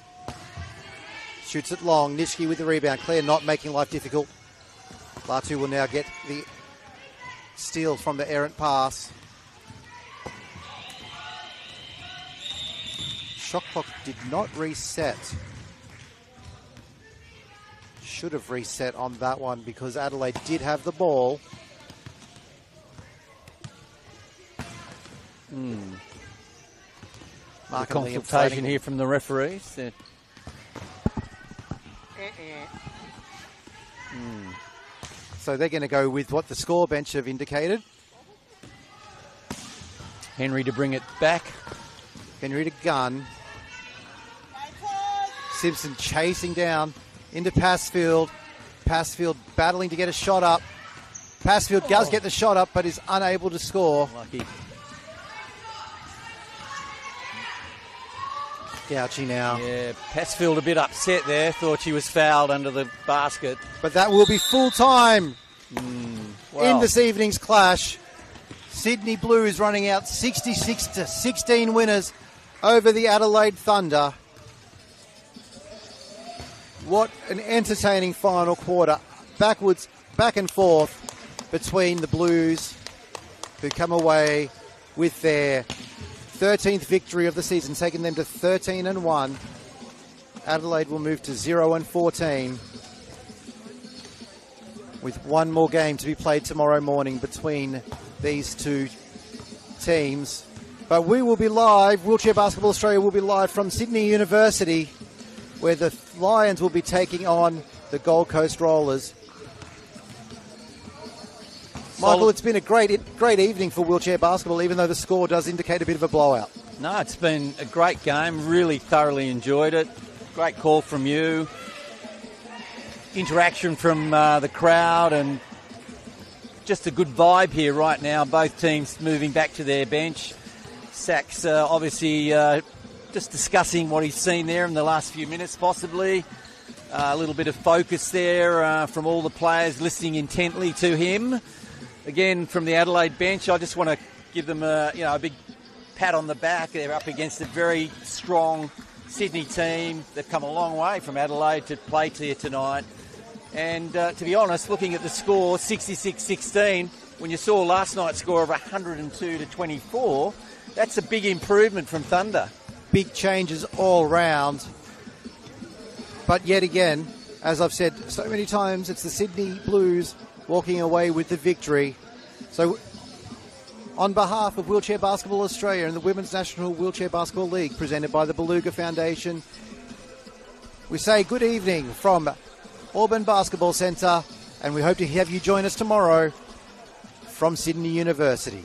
shoots it long. Nitschke with the rebound. Claire not making life difficult. Latu will now get the steal from the errant pass. Shot clock did not reset. Should have reset on that one because Adelaide did have the ball. A consultation here from the referees. So they're going to go with what the score bench have indicated. Henry to bring it back. Henry to gun. Simpson chasing down into Passfield. Passfield battling to get a shot up. Passfield does get the shot up but is unable to score. Lucky. Gauchi now. Yeah, Passfield a bit upset there. Thought she was fouled under the basket. But that will be full time in this evening's clash. Sydney Blues running out 66-16 winners over the Adelaide Thunder. What an entertaining final quarter. Backwards, back and forth between the Blues, who come away with their 13th victory of the season, taking them to 13-1. Adelaide will move to 0-14 with one more game to be played tomorrow morning between these two teams. But we will be live, Wheelchair Basketball Australia will be live from Sydney University, where the Lions will be taking on the Gold Coast Rollers. Michael, it's been a great evening for wheelchair basketball, even though the score does indicate a bit of a blowout. No, it's been a great game. Really thoroughly enjoyed it. Great call from you. Interaction from the crowd and just a good vibe here right now. Both teams moving back to their bench. Sachs obviously just discussing what he's seen there in the last few minutes possibly. A little bit of focus there from all the players listening intently to him. Again, from the Adelaide bench, I just want to give them a big pat on the back. They're up against a very strong Sydney team. They've come a long way from Adelaide to play here tonight. And to be honest, looking at the score, 66-16, when you saw last night's score of 102-24, that's a big improvement from Thunder. Big changes all round. But yet again, as I've said so many times, it's the Sydney Blues walking away with the victory. So on behalf of Wheelchair Basketball Australia and the Women's National Wheelchair Basketball League, presented by the Beluga Foundation, we say good evening from Auburn Basketball Centre, and we hope to have you join us tomorrow from Sydney University.